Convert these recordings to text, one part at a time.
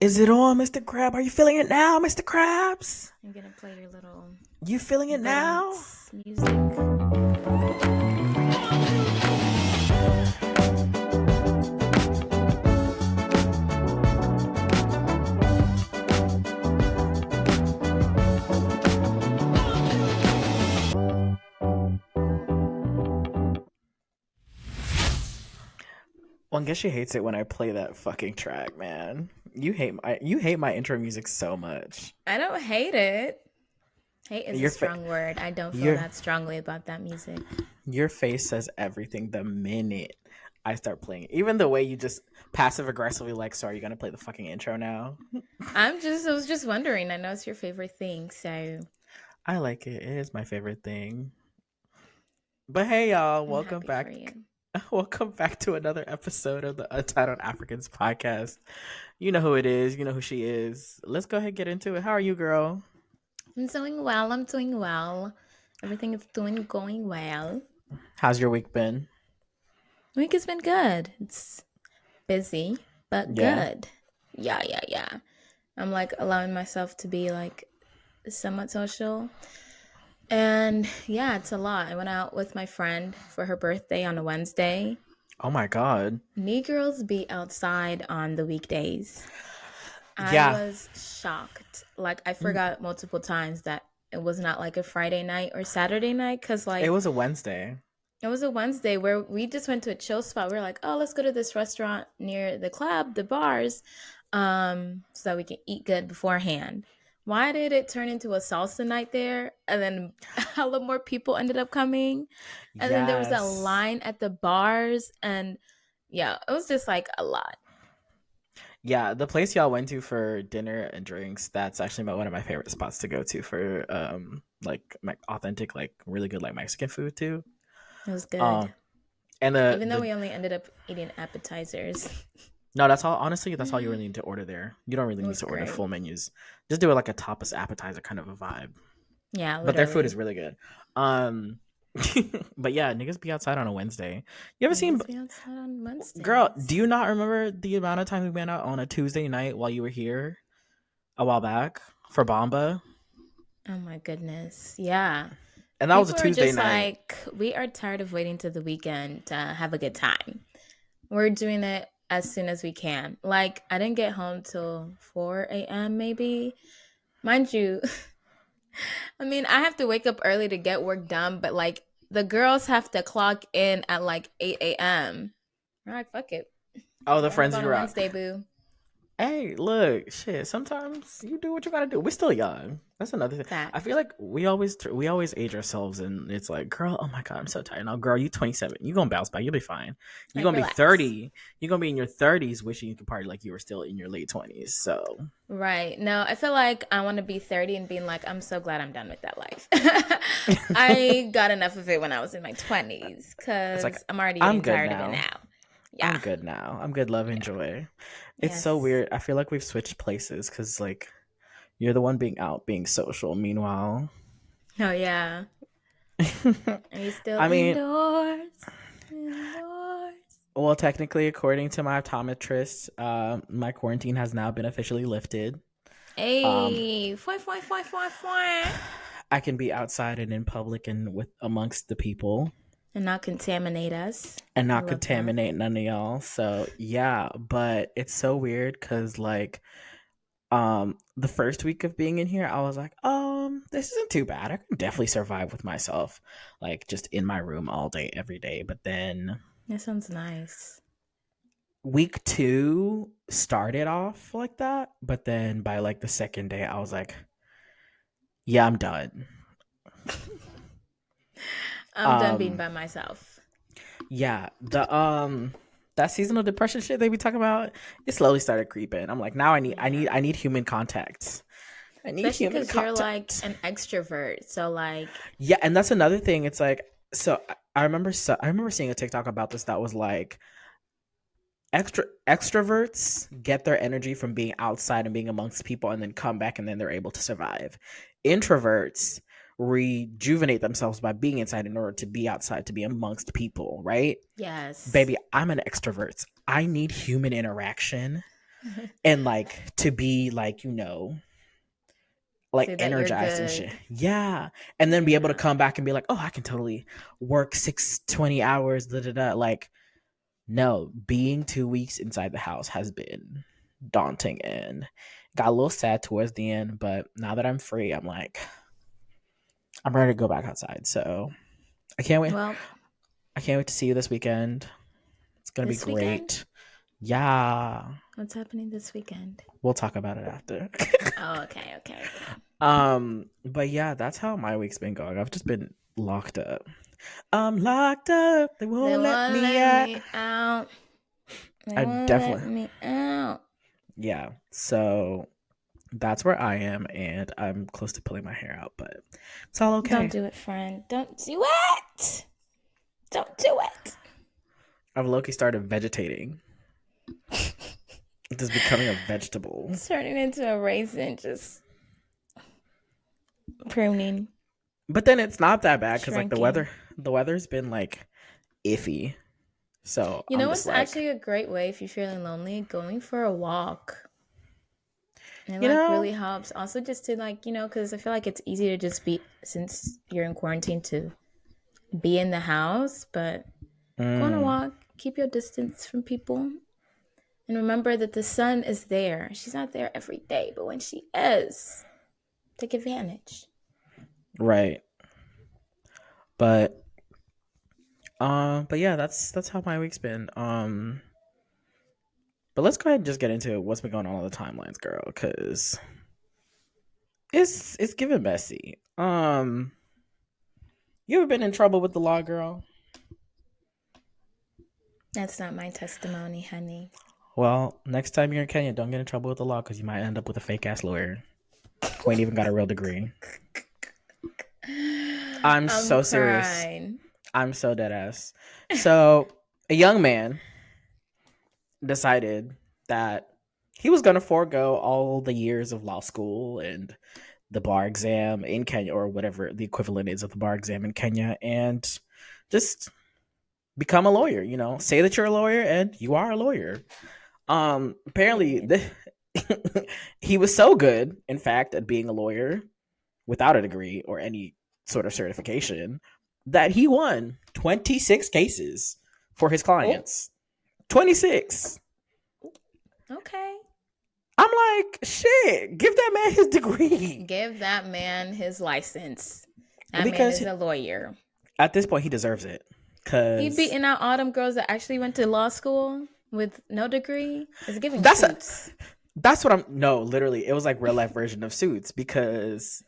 Is it on, Mr. Crab? Are you feeling it now, Mr. Krabs? I'm gonna play your little You feeling it now? villains music. Well, I guess she hates it when I play that fucking track, man. You hate my intro music so much. I don't hate it. Hate is a Your fa- strong word. I don't feel your that strongly about that music. your face says everything the minute I start playing it. Even the way you just passive aggressively like, "So are you gonna play the fucking intro now?" I was just wondering. I know it's your favorite thing, so I like it. It is my favorite thing. But hey, y'all, I'm welcome happy for back. you. Welcome back to another episode of the Untitled Africans podcast. You know who it is. You know who she is. Let's go ahead and get into it. How are you, girl? I'm doing well. I'm doing well. Everything is going well. How's your week been? Week has been good. It's busy, but Yeah. good. Yeah. I'm like allowing myself to be like somewhat social. And yeah, it's a lot. I went out with my friend for her birthday on a Wednesday. Oh my God. Me girls be outside on the weekdays. I Yeah. was shocked. Like, I forgot multiple times that it was not like a Friday night or Saturday night because, It like, was a Wednesday. it was a Wednesday where we just went to a chill spot. We were like, oh, let's go to this restaurant near the club, the bars, so that we can eat good beforehand. Why did it turn into a salsa night there? And then hella more people ended up coming. And then there was a Yes. line at the bars. And yeah, it was just like a lot. Yeah, the place y'all went to for dinner and drinks, that's actually one of my favorite spots to go to for like authentic, like really good like Mexican food too. It was good. Um and the Even though the we only ended up eating appetizers, no, that's all honestly, that's all you it really need to order there. You don't really need was to order great. full menus. Just do it like a tapas appetizer kind of a vibe. Yeah, But their food is literally. really good. Um but yeah, niggas be outside on a Wednesday. You ever seen Niggas be outside on girl, do you Wednesdays. not remember the amount of time we went out on a Tuesday night while you were here a while back for Bamba? Oh my goodness. Yeah. And that was a People are Tuesday just night. like, we are tired of waiting to the weekend to have a good time. We're doing it as soon as we can. Like, I didn't get home till 4 a.m. maybe. Mind you, I mean, I have to wake up early to get work done, but like, the girls have to clock in at like 8 a.m. We're like, fuck it. Oh, the Going up friends on you a were out. Wednesday, boo. Hey, look, shit. Sometimes you do what you gotta do. We're still young. That's another thing. I feel Fact. like we always age ourselves, and it's like, girl, oh my god, I'm so tired. Now, girl, you 27. You gonna bounce back. You'll be fine. You Like, gonna be relax. 30. You gonna be in your 30s, wishing you could party like you were still in your late 20s. So Right. No, I feel like I want to be 30 and being like, I'm so glad I'm done with that life. I got enough of it when I was in my 20s it's like because I'm already I'm getting good tired of it now. now. I'm Yeah. good now. I'm good. Love and Yeah. joy. It's so Yes. weird. I feel like we've switched places because like you're the one being out, being social. Meanwhile, Oh, yeah. Are you still I mean, indoors? Indoors. well, technically, according to my optometrist, my quarantine has now been officially lifted. Um, Hey. Fwy, fwy, fwy, fwy, fwy. I can be outside and in public and with amongst the people And not contaminate us. and I not love that. contaminate none of y'all. So yeah, but it's so weird because like the first week of being in here, I was like, this isn't too bad. I can definitely survive with myself, like just in my room all day, every day. But then That sounds nice. week two started off like that, but then by like the second day, I was like, yeah, I'm done. I'm done being Um, by myself. yeah, the that seasonal depression shit they be talking about, it slowly started creeping. I'm like, now I need, I need, Yeah. I need human contact. I need Especially human because you're like contact. an extrovert. So, like, Yeah, and that's another thing. It's like, I remember seeing a TikTok about this that was like extroverts get their energy from being outside and being amongst people and then come back and then they're able to survive. Introverts rejuvenate themselves by being inside in order to be outside to be amongst people, right? yes. Baby, I'm an extrovert. I need human interaction. and like to be like, like Say that you're energized and shit. good. Yeah. And then be able to Yeah. come back and be like, oh, I can totally work 6 20 hours, da da da. Like, no, being 2 weeks inside the house has been daunting and got a little sad towards the end. But now that I'm free, I'm like, I'm ready to go back outside. So I can't wait. Well, I can't wait to see you this weekend. It's gonna be this weekend? great. Yeah. What's happening this weekend? We'll talk about it after. Oh, okay, okay. But yeah, that's how my week's been going. I've just been locked up. I'm locked up. They They won't let won't me let out. me out. They I won't let definitely, me out. yeah. So that's where I am, and I'm close to pulling my hair out, but it's all Don't okay. do it, friend. Don't do it. Don't do it. I've low-key started vegetating, just becoming a vegetable. Turning into a raisin, just pruning, But then it's not that bad because like shrinking. the weather's been like iffy. So You I'm know just what's like, actually a great way if you're feeling lonely? Going for a walk. It you like know, really helps. Also, just to like, because I feel like it's easy to just be, since you're in quarantine, to be in the house, but go on a mm, walk, keep your distance from people, and remember that the sun is there. She's not there every day, but when she is, take advantage. right. But but yeah, that's how my week's been. But let's go ahead and just get into what's been going on the timelines, girl, because it's giving messy. You ever been in trouble with the law, girl? That's not my testimony, honey. Well, next time you're in Kenya, don't get in trouble with the law because you might end up with a fake ass lawyer who ain't even got a real degree. I'm I'm so serious. crying. I'm so dead ass. So a young man decided that he was going to forego all the years of law school and the bar exam in Kenya, or whatever the equivalent is of the bar exam in Kenya, and just become a lawyer. Say that you're a lawyer and you are a lawyer. Apparently, Period. he was so good, in fact, at being a lawyer without a degree or any sort of certification that he won 26 cases for his Oh, clients. 26. okay. I'm like, shit, give that man his degree. Give that man his license. That man Because is a lawyer. at this point, he deserves it. He Because beating out all them girls that actually went to law school with no degree. It's giving that's suits. that's what I'm. No, literally, it was like real life version of Suits. Because,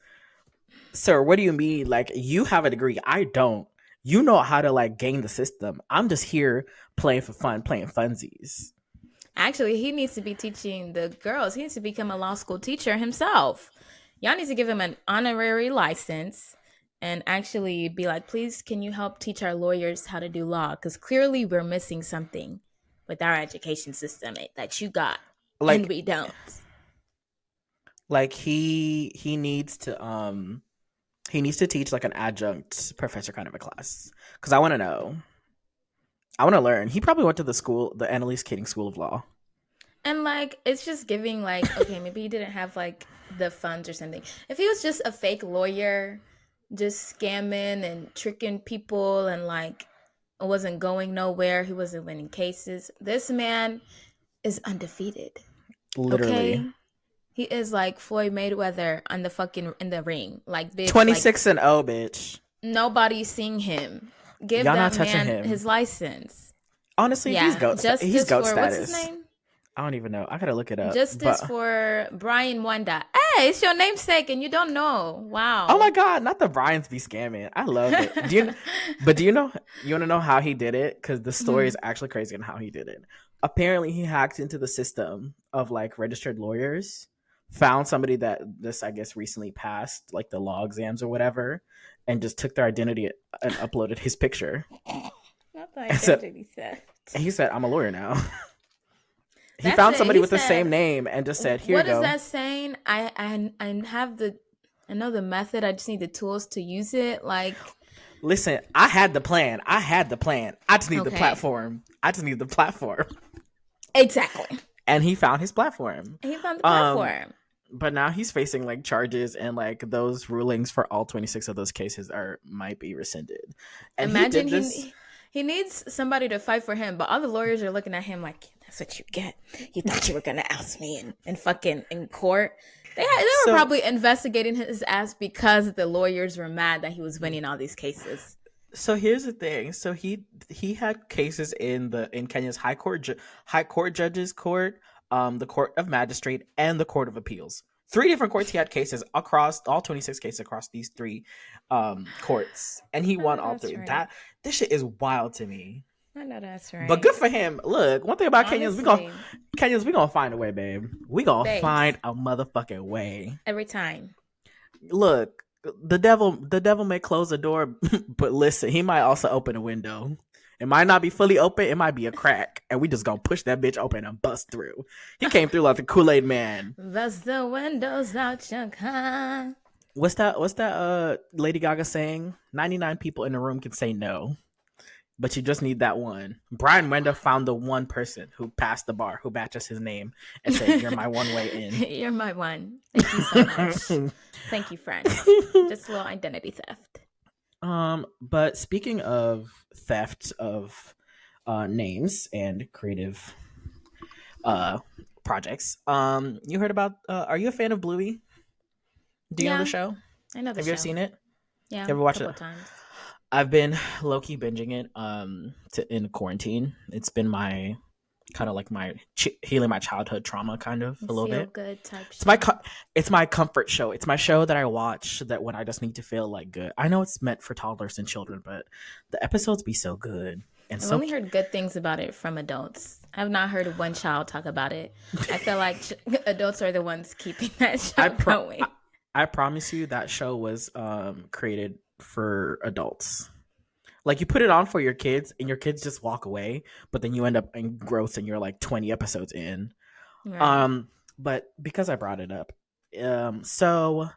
sir, what do you mean? Like, you have a degree, I don't. You know how to like game the system. I'm just here playing for fun, playing funsies. Actually, he needs to be teaching the girls. He needs to become a law school teacher himself. Y'all need to give him an honorary license and actually be like, please, can you help teach our lawyers how to do law? Because clearly we're missing something with our education system that you got and Like, we don't. he needs to teach like an adjunct professor kind of a class. Because I want to know. I want to learn. He probably went to the Annalise Keating School of Law. And like, it's just giving like, okay, maybe he didn't have like the funds or something. If he was just a fake lawyer, just scamming and tricking people and like it wasn't going nowhere, he wasn't winning cases. This man is undefeated. Literally. Okay? He is like Floyd Mayweather on the fucking in the ring. Like bitch, like 26-0, bitch. nobody's seeing him. Give Y'all not that touching man him. his license. Honestly, he's Yeah, he's justice goat for what's his status. name? I don't even know. I gotta look it up. Justice But for Brian Wanda. Hey, it's your namesake and you don't know. oh my Wow. god, not the Bryans be scamming. I love it. Do you know? You want to know how he did it? Because the story Hmm. is actually crazy on how he did it. Apparently, he hacked into the system of like registered lawyers, found somebody that this I guess recently passed like the law exams or whatever, and just took their identity and uploaded his picture. Not the And so identity theft. he said, "I'm a lawyer now." He That's found it. somebody He with the same said, name and just said, "Here you "What is go." that saying? I have the I know the method. I just need the tools to use it." Like, Listen, I had the plan. I had the plan. I just need the okay, platform. I just need the platform. exactly. and he found his platform. He found the Um, platform. but now he's facing like charges, and like those rulings for all 26 of those cases might be rescinded. And he Imagine did this. he needs somebody to fight for him, but all the lawyers are looking at him like, "That's what you get. You thought you were gonna oust me in fucking in court." They were So probably investigating his ass because the lawyers were mad that he was winning all these cases. so here's the thing. So he had cases in Kenya's high court judges court, the court of magistrate, and the court of appeals. Three different courts. He had cases across all 26 cases across these three courts, and he I won know all that's three. right. That This shit is wild to me. I know that's right. But good for him. Look, one thing about Honestly, Kenyans, we gonna find a way, babe. We gonna babes, find a motherfucking way. every time. Look, the devil may close the door, but listen, he might also open a window. It might not be fully open, it might be a crack, and we just gonna push that bitch open and bust through. He came through like the Kool-Aid man. Bust the windows out your car. What's that Lady Gaga saying? 99 people in the room can say no, but you just need that one. Brian Wender found the one person who passed the bar, who matches his name, and said, "You're my one way in." You're my one. Thank you so much. Thank you, friend. Just a little identity theft. But speaking of theft of names and creative projects, you heard about? Are you a fan of Bluey? Do you know the show? I know the Have show. you ever seen it? Yeah, You ever watched a it? couple times. I've been low key binging it in quarantine. It's been my kind of like my healing my childhood trauma, kind of a little Feel bit. good type. It's my comfort show. It's my show that I watch that when I just need to feel like good. I know it's meant for toddlers and children, but the episodes be so good and I've so. only heard good things about it from adults. I've not heard one child talk about it. I feel like adults are the ones keeping that show going. I promise you that show was created for adults. Like you put it on for your kids and your kids just walk away, but then you end up engrossed and you're like 20 episodes in. Right. But because I brought it up, so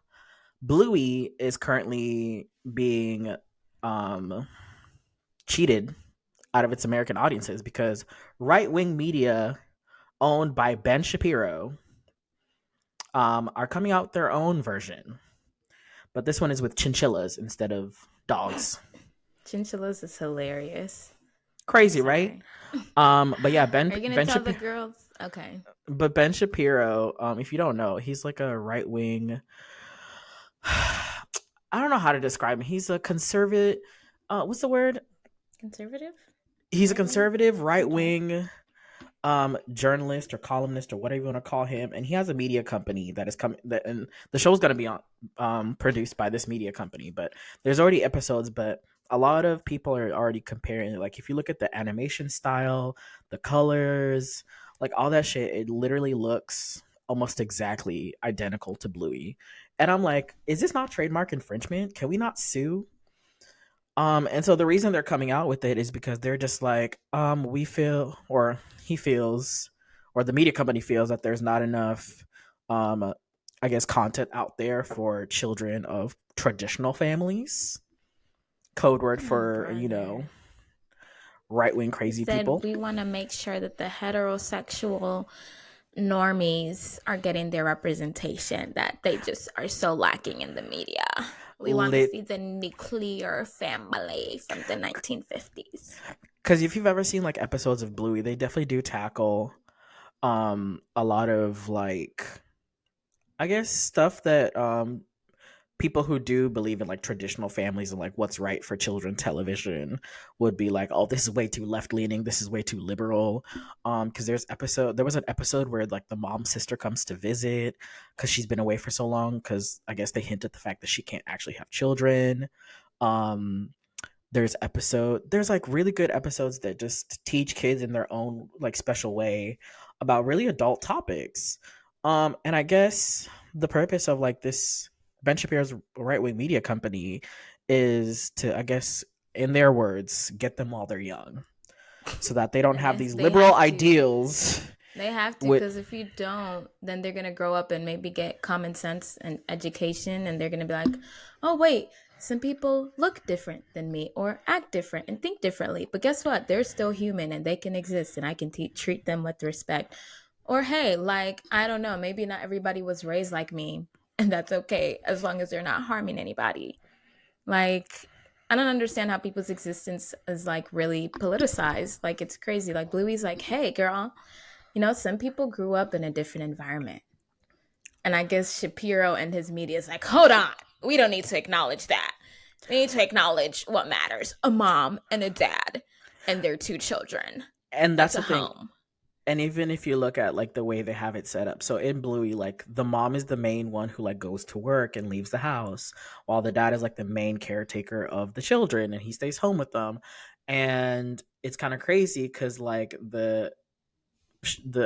Bluey is currently being cheated out of its American audiences because right-wing media owned by Ben Shapiro are coming out with their own version. But this one is with chinchillas instead of dogs. Chinchillas is hilarious. Crazy, right? But yeah, Are you gonna tell the girls? Okay. But Ben Shapiro, if you don't know, he's like a right wing. I don't know how to describe him. He's a conservative. What's the word? Conservative. He's a conservative right wing journalist or columnist or whatever you want to call him, and he has a media company that is coming. And the show's going to be produced by this media company, but there's already episodes. But a lot of people are already comparing it. Like if you look at the animation style, the colors, like all that shit, it literally looks almost exactly identical to Bluey. And I'm like, is this not trademark infringement? Can we not sue? And so the reason they're coming out with it is because they're just like, we feel, or he feels, or the media company feels that there's not enough, I guess, content out there for children of traditional families. Code word for, right wing crazy people. We want to make sure that the heterosexual normies are getting their representation that they just are so lacking in the media. We want to see the nuclear family from the 1950s. Because if you've ever seen like episodes of Bluey, they definitely do tackle a lot of like, I guess, stuff that people who do believe in like traditional families and like what's right for children television would be like, oh, this is way too left leaning, this is way too liberal. Because there was an episode where like the mom's sister comes to visit because she's been away for so long, because I guess they hint at the fact that she can't actually have children. There's like really good episodes that just teach kids in their own like special way about really adult topics. And I guess the purpose of like this Ben Shapiro's right-wing media company is to, I guess, in their words, get them while they're young, so that they don't have these liberal ideals. They have to, because if you don't, then they're going to grow up and maybe get common sense and education, and they're going to be like, oh, wait, some people look different than me or act different and think differently. But guess what? They're still human and they can exist, and I can treat them with respect. Or hey, like, I don't know, maybe not everybody was raised like me, and that's okay as long as they're not harming anybody. Like, I don't understand how people's existence is like really politicized. Like, it's crazy. Like, Bluey's like, hey, girl, some people grew up in a different environment. And I guess Shapiro and his media is like, hold on, we don't need to acknowledge that. We need to acknowledge what matters: a mom and a dad and their two children. And that's That's the a thing. home. And even if you look at like the way they have it set up, so in Bluey, like the mom is the main one who like goes to work and leaves the house, while the dad is like the main caretaker of the children and he stays home with them. And it's kind of crazy because like the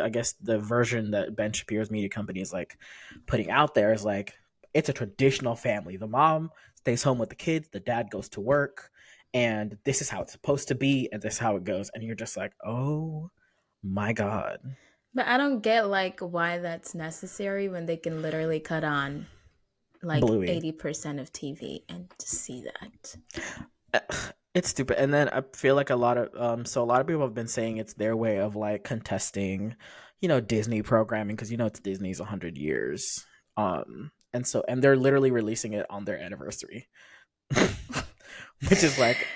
I guess the version that Ben Shapiro's media company is like putting out there is like it's a traditional family. The mom stays home with the kids, the dad goes to work, and this is how it's supposed to be, and this is how it goes. And you're just like, oh my god, But I don't get like why that's necessary when they can literally cut on like Bluey. 80% of TV and to see that. It's stupid. And then I feel like a lot of so a lot of people have been saying it's their way of like contesting, Disney programming because it's Disney's 100 years. And they're literally releasing it on their anniversary. Which is like,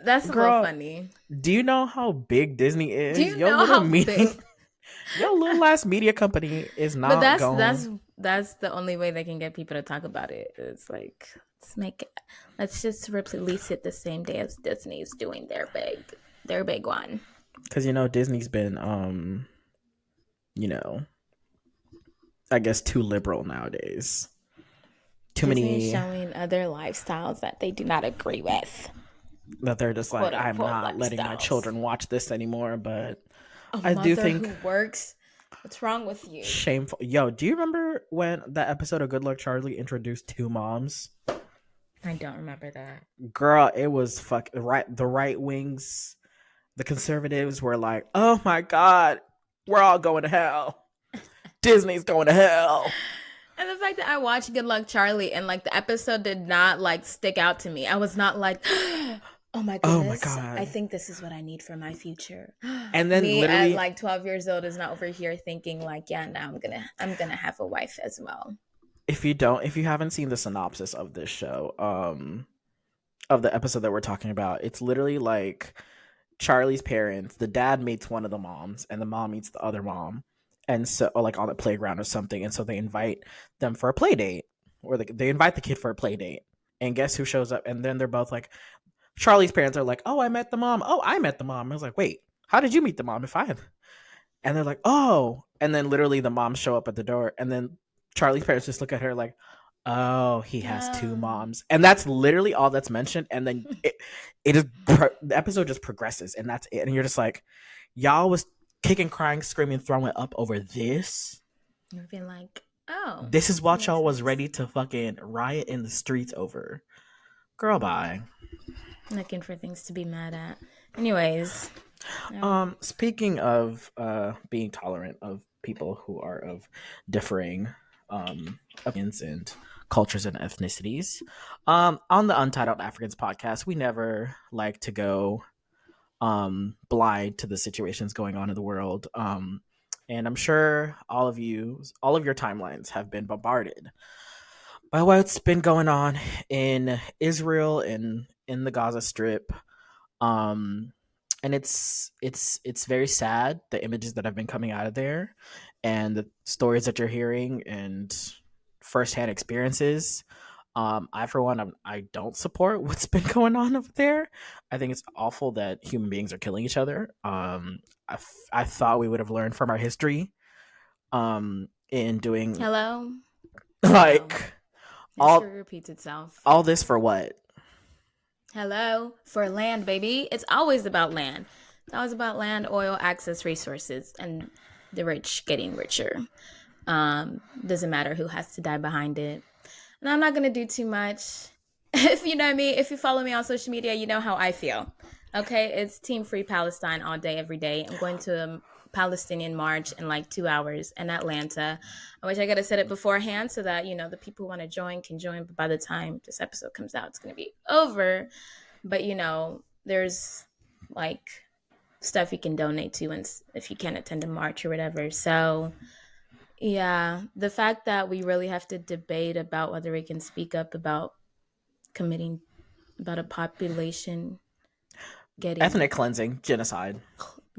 That's a little girl, funny. do you know how big Disney Do is? you know how big? Your little ass media company is But not that's going. that's that's the only way they can get people to talk about it. It's like let's just release it the same day as Disney's doing their big one. Because Disney's been you know I guess too liberal nowadays. Too Disney's many showing other lifestyles that they do not agree with, that they're just like, quote I'm unquote not letting my lifestyles. children watch this anymore. But A I do mother think who works. What's wrong with you? shameful. Yo, do you remember when that episode of Good Luck Charlie introduced two moms? I don't remember that. Girl, it was right. The right wings, the conservatives were like, oh my god, we're all going to hell. Disney's going to hell. And the fact that I watched Good Luck Charlie and like the episode did not like stick out to me. I was not like, oh my Oh my goodness, I god. think this is what I need for my future. And then Me at literally, like 12 years old is not over here thinking like, yeah, now I'm gonna have a wife as well. if you haven't seen the synopsis of this show, of the episode that we're talking about, it's literally like Charlie's parents, the dad meets one of the moms and the mom meets the other mom. And so, or like on the playground or something. And so they invite them for a play date, or they invite the kid for a play date. And guess who shows up? And then they're both like, Charlie's parents are like, oh, I met the mom. Oh, I met the mom. I was like, wait, how did you meet the mom if I had? And they're like, oh. And then literally the moms show up at the door. And then Charlie's parents just look at her like, oh, he has two Um, moms. And that's literally all that's mentioned. And then it is, the episode just progresses and that's it. And you're just like, y'all was kicking, crying, screaming, throwing up over this. I've been like, oh, This is what makes y'all was sense. ready to fucking riot in the streets over. Girl, bye. Looking for things to be mad at. Anyways, Speaking of being tolerant of people who are of differing opinions and cultures and ethnicities, on the Untitled Africans podcast, we never like to go blind to the situations going on in the world. And I'm sure all of your timelines have been bombarded by what's been going on in Israel and in the Gaza Strip. Um, and it's very sad, the images that have been coming out of there and the stories that you're hearing and firsthand experiences. I for one, I don't support what's been going on over there. I think it's awful that human beings are killing each other. I thought we would have learned from our history in doing hello, hello. like History all repeats itself. all this for what? Hello, for land, baby. It's always about land. It's always about land, oil, access, resources, and the rich getting richer. Doesn't matter who has to die behind it. And I'm not gonna do too much. If you know me, if you follow me on social media, you know how I feel. Okay, it's Team Free Palestine all day, every day. I'm going to a Palestinian march in like 2 hours in Atlanta. I wish I could have said it beforehand so that the people who want to join can join. But by the time this episode comes out, it's going to be over. But there's like stuff you can donate to, and if you can't attend a march or whatever. So yeah, the fact that we really have to debate about whether we can speak up about committing about a population getting Ethnic cleansing, genocide.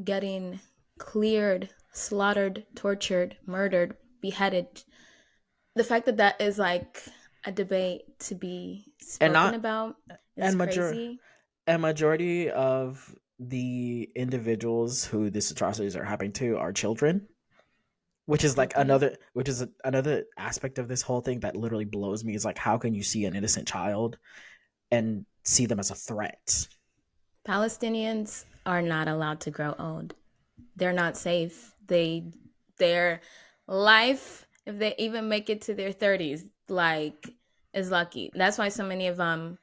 getting cleared, slaughtered, tortured, murdered, beheaded. The fact that that is like a debate to be And spoken not about is and major crazy. and majority of the individuals who these atrocities are happening to are children, which is like Mm-hmm. another aspect of this whole thing that literally blows me, is like, how can you see an innocent child and see them as a threat? Palestinians are not allowed to grow old. They're not safe. Their life, if they even make it to their 30s, like, is lucky. That's why so many of them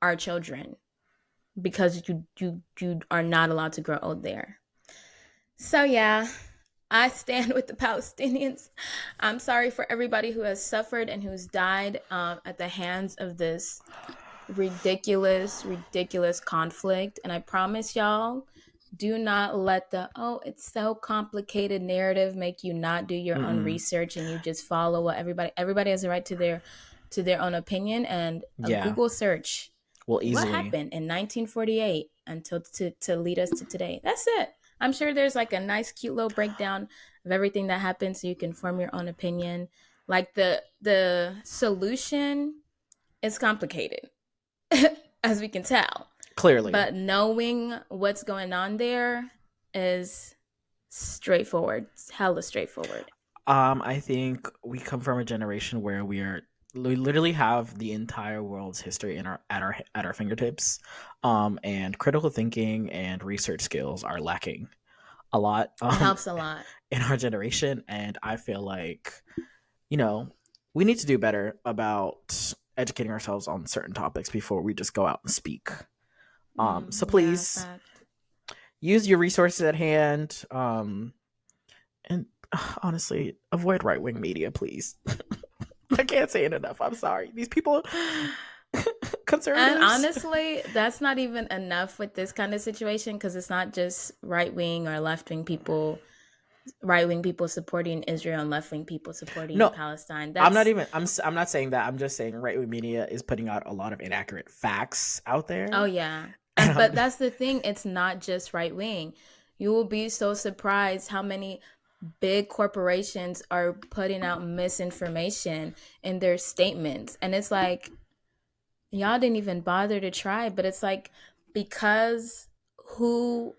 are children, because you are not allowed to grow old there. So yeah, I stand with the Palestinians. I'm sorry for everybody who has suffered and who's died at the hands of this ridiculous conflict. And I promise y'all, do not let the "oh, it's so complicated" narrative make you not do your own Mm-mm. research and you just follow what everybody has a right to their own opinion. And a Yeah, Google search, well, what easily. happened in 1948 until to lead us to today. That's it. I'm sure there's like a nice cute little breakdown of everything that happened so you can form your own opinion. Like the solution is complicated as we can tell. Clearly. But knowing what's going on there is straightforward. It's hella straightforward. I think we come from a generation where we literally have the entire world's history in our fingertips, and critical thinking and research skills are lacking a lot, It helps a lot. in our generation, and I feel like, you know, we need to do better about educating ourselves on certain topics before we just go out and speak. So Yeah, please fact. use your resources at hand, and honestly, avoid right wing media, please. I can't say it enough. I'm sorry. These people, And conservatives. honestly, that's not even enough with this kind of situation because it's not just right wing or left wing people, right wing people supporting Israel and left wing people supporting No, Palestine. I'm not That's even. I'm not saying that. I'm just saying right wing media is putting out a lot of inaccurate facts out oh there, yeah. and But that's the thing, it's not just right wing. You will be so surprised how many big corporations are putting out misinformation in their statements. And it's like, y'all didn't even bother to try, but it's like, because who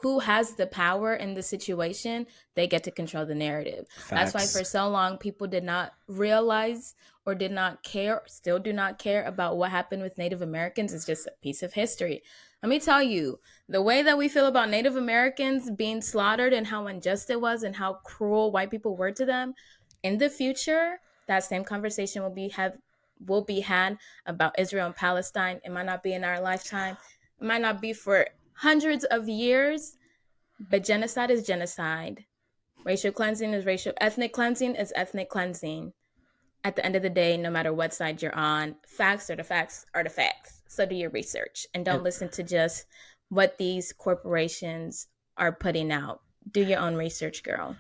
who has the power in the situation, they get to control the narrative. That's why facts. for so long people did not realize or did not care, still do not care about what happened with Native Americans. It's just a piece of history. Let me tell you, the way that we feel about Native Americans being slaughtered and how unjust it was and how cruel white people were to them, in the future, that same conversation will be had about Israel and Palestine. It might not be in our lifetime. It might not be for hundreds of years, but genocide is genocide. Racial cleansing is racial. Ethnic cleansing is ethnic cleansing. At the end of the day, no matter what side you're on, facts are the facts are the facts. So do your research and don't And listen to just what these corporations are putting out. Do your own research, girl.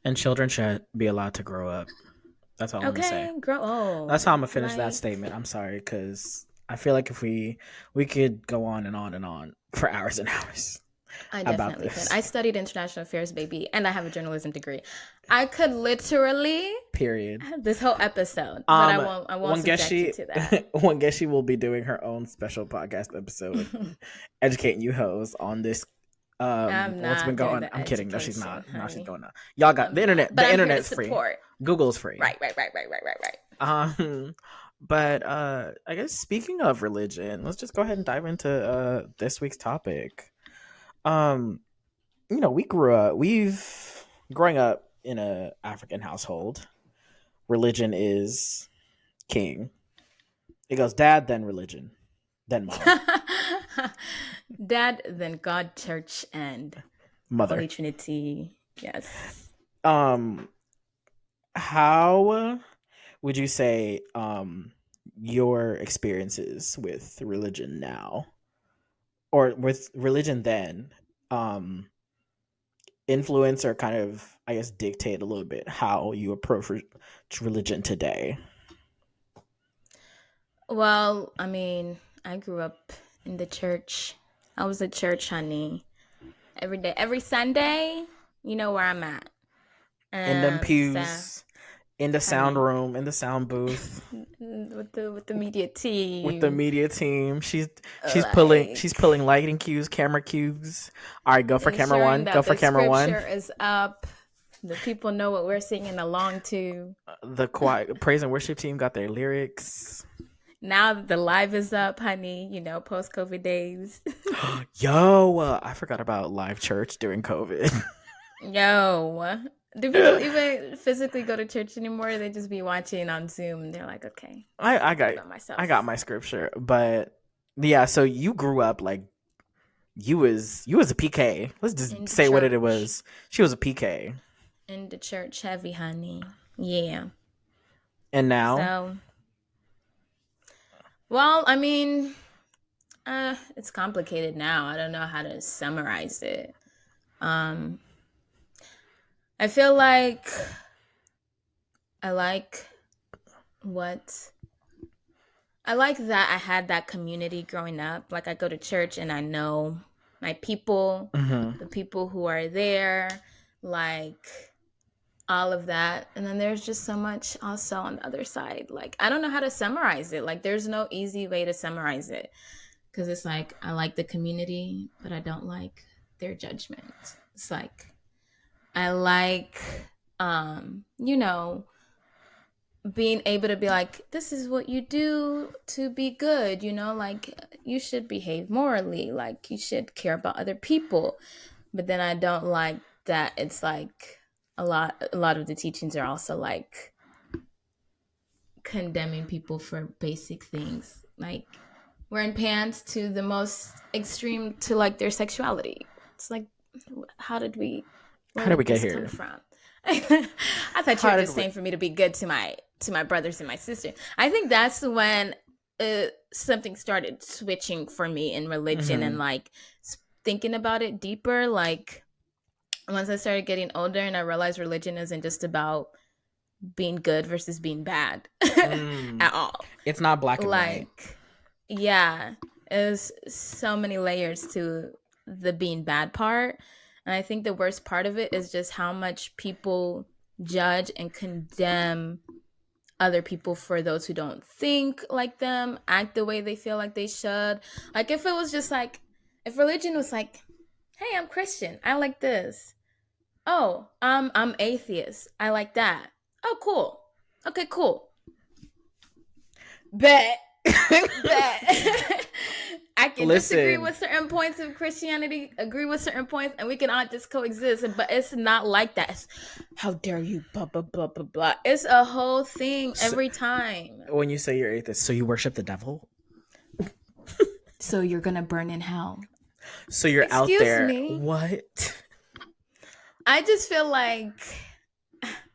and children should be allowed to grow up. That's all I'm gonna say. Okay, grow That's how I'm old. gonna finish that Like, statement. I'm sorry, because I feel like if we could go on and on and on for hours and hours I about definitely could. this. I studied international affairs, baby, and I have a journalism degree. I could literally Period. this whole episode, but I Um, won't. I won't one guess subject you she, to that. one guess she will be doing her own special podcast episode, educating you hoes on this. I'm What's been not doing going? the I'm kidding. No, she's education, not. No, she's honey. going to. Y'all got the I'm not. internet. But The I'm here to internet's free. support. Google's free. Right. Um, but I guess speaking of religion, let's just go ahead and dive into this week's topic. Um, we've growing up in a African household. Religion is king. It goes dad, then religion, then mom, Dad, then God, Church, and Holy mother. Trinity. Yes. Um, how would you say your experiences with religion now, or with religion then, um influence or kind of, I guess, dictate a little bit how you approach religion today? Well, I mean, I grew up in the church. I was a church honey. Every day, every Sunday, you know where I'm at. In them So, pews, in the sound honey, room, in the sound booth, with the media with the team, media team. She's like pulling lighting cues, camera cues. All right, go for camera ensuring one. Go that for the camera one. scripture is up, the people know what we're singing along to. The choir, praise and worship team got their lyrics. Now that the live is up, honey, post COVID days. Yo, I forgot about live church during COVID. Yo, do people even physically go to church anymore? They just be watching on Zoom. They're like, okay, I, I I can do got it by I got myself. my scripture, but yeah. So you grew up like you was a PK. Let's just In the say what it church. was. She was a PK, In the church heavy, honey. Yeah. and now So, well, I mean, it's complicated now. I don't know how to summarize it. Um, I feel like I like what I like that I had that community growing up. Like I go to church and I know my people, hmm the people who are there, like all of that. And then there's just so much also on the other side. Like I don't know how to summarize it. Like there's no easy way to summarize it because it's like I like the community, but I don't like their judgment. It's like I like you know, being able to be like, this is what you do to be good, like you should behave morally, like you should care about other people. But then I don't like that it's like a lot of the teachings are also like condemning people for basic things, like wearing pants to the most extreme to like their sexuality. It's like, how did we where how did we did get this come here? from? I thought you were How did just we? saying for me to be good to my brothers and my sister. I think that's when something started switching for me in religion and hmm like thinking about it deeper. Like once I started getting older and I realized religion isn't just about being good versus being bad Mm. at all. It's not black and white. Like, yeah, there's so many layers to the being bad part. And I think the worst part of it is just how much people judge and condemn other people for those who don't think like them, act the way they feel like they should. Like, if it was just like, if religion was like, hey, I'm Christian, I like this. Oh, I'm atheist, I like that. Oh, cool. Okay, cool. Bet. Bet. I can disagree Listen, with certain points of Christianity, agree with certain points, and we can all just coexist. But it's not like that. It's, how dare you? Blah blah blah blah blah. It's a whole thing so, every time. when you say you're atheist, so you worship the devil? So you're gonna burn in hell. So you're out Excuse there? me. What? I just feel like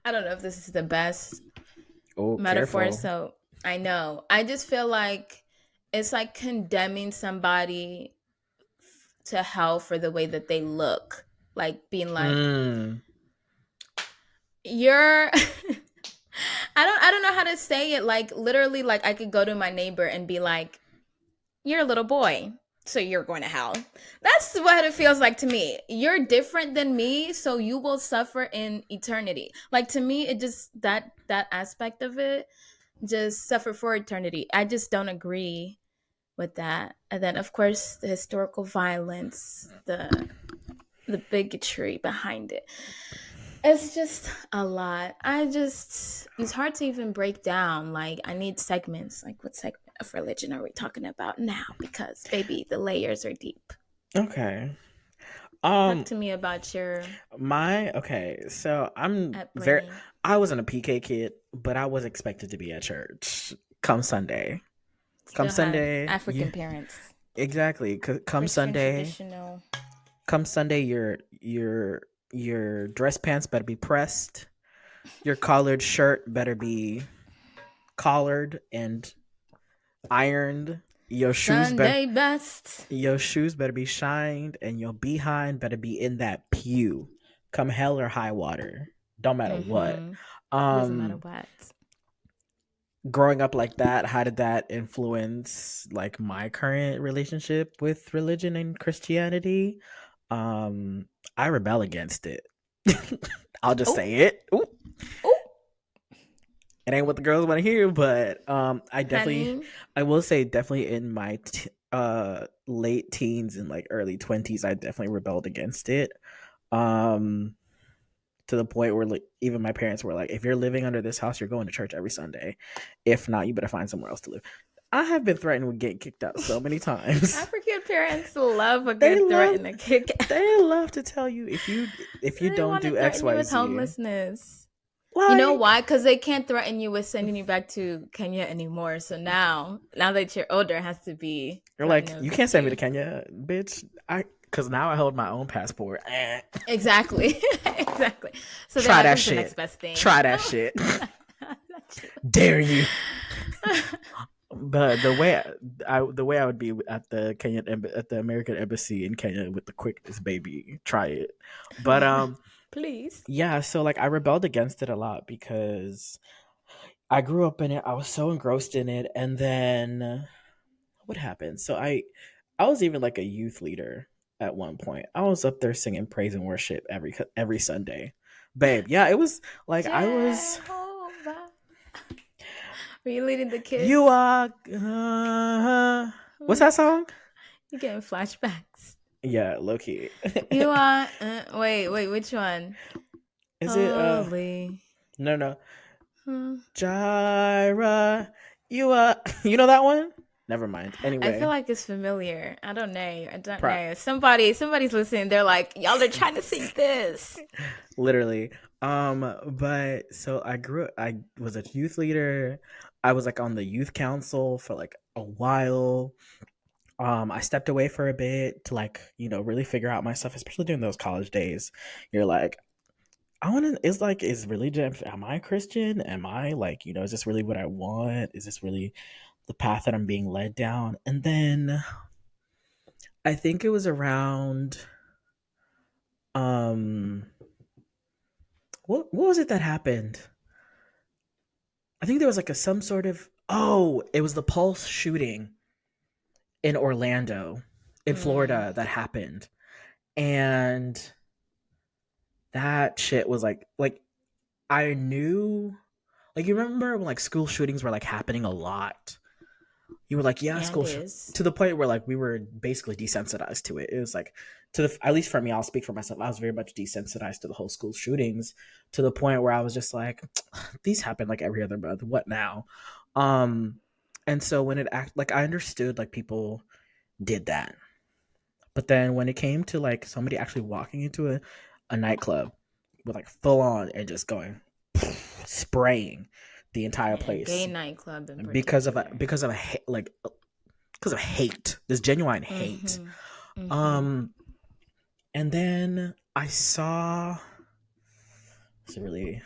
I don't know if this is the best Oh, metaphor. careful. So I know. I just feel like it's like condemning somebody to hell for the way that they look, like being like Mm. you're I don't know how to say it, like literally, like I could go to my neighbor and be like, you're a little boy, so you're going to hell. That's what it feels like to me. You're different than me, so you will suffer in eternity. Like to me, it just that aspect of it, just suffer for eternity. I just don't agree with that. And then of course the historical violence, the bigotry behind it. It's just a lot. It's hard to even break down. Like, I need segments. Like, what segment of religion are we talking about now? Because, baby, the layers are deep. Okay. Talk Um, to me about your my okay. So upbringing. I wasn't a PK kid, but I was expected to be at church come Sunday. Come Still had Sunday, African parents. exactly. Come Christian Sunday, traditional. come Sunday. Your dress pants better be pressed. Your collared shirt better be collared and ironed. Your shoes better Sunday best. your shoes better be shined and your behind better be in that pew. Come hell or high water. Don't matter what. Mm-hmm. Doesn't matter Um what. growing up like that, how did that influence like my current relationship with religion and Christianity? Um I rebel against it. I'll just Oh, say it. Ooh, oh, it ain't what the girls want to hear, but honey. I will say definitely in my late teens and like early 20s I definitely rebelled against it. Um to the point where like even my parents were like, if you're living under this house, you're going to church every Sunday. If not, you better find somewhere else to live. I have been threatened with getting kicked out so many times. African parents love a they good threat love and a kick. they love to tell you if you They don't want to do threaten you with XYZ. homelessness. You know Like why? Because they can't threaten you with sending you back to Kenya anymore. So now that you're older, it has to be you're like, threatening you with can't send me to you. Kenya, bitch. I Cause now I hold my own passport. Exactly. Exactly. So they're Try like, that what's the next shit. best thing? Try that No. shit. Not Dare you. you. But the way I would be at the at the American embassy in Kenya with the quickness, baby, try it. But Please. yeah, so like I rebelled against it a lot because I grew up in it. I was so engrossed in it, and then what happened? So I was even like a youth leader at one point. I was up there singing praise and worship every Sunday, babe. Yeah, it was like I was. Jehovah. Were you leading the You kids? are. What's that song? You're getting flashbacks. Yeah, low key. You are. Wait, which one? Is it Holy. no no Huh. Gyra? You you know that one? Never mind. I feel Anyway, like it's familiar. I don't know. I don't pro- know. Somebody's listening. They're like, y'all are trying to sing this. literally. But so I was a youth leader. I was like on the youth council for like a while. I stepped away for a bit to like, really figure out myself, especially during those college days. You're like, I want to, is like, is religion, am I a Christian? Am I like, is this really what I want? Is this really the path that I'm being led down? And then I think it was around, um, what was it that happened? I think there was like some sort of, oh, it was the Pulse shooting in Orlando, in Mm, Florida that happened. And that shit was like I knew, like, you remember when like school shootings were like happening a lot. You were like, yeah, yeah, it is. to the point where like we were basically desensitized to it. It was like, to the, at least for me, I'll speak for myself. I was very much desensitized to the whole school shootings, to the point where I was just like, these happen like every other month. What now? Um, and so when it act like I understood like people did that, but then when it came to like somebody actually walking into a nightclub with like full on and just going spraying the entire Yeah, place gay nightclub in because of particular. like because of hate, this genuine hate. Mm-hmm. Mm-hmm. Um, and then I saw. It's really,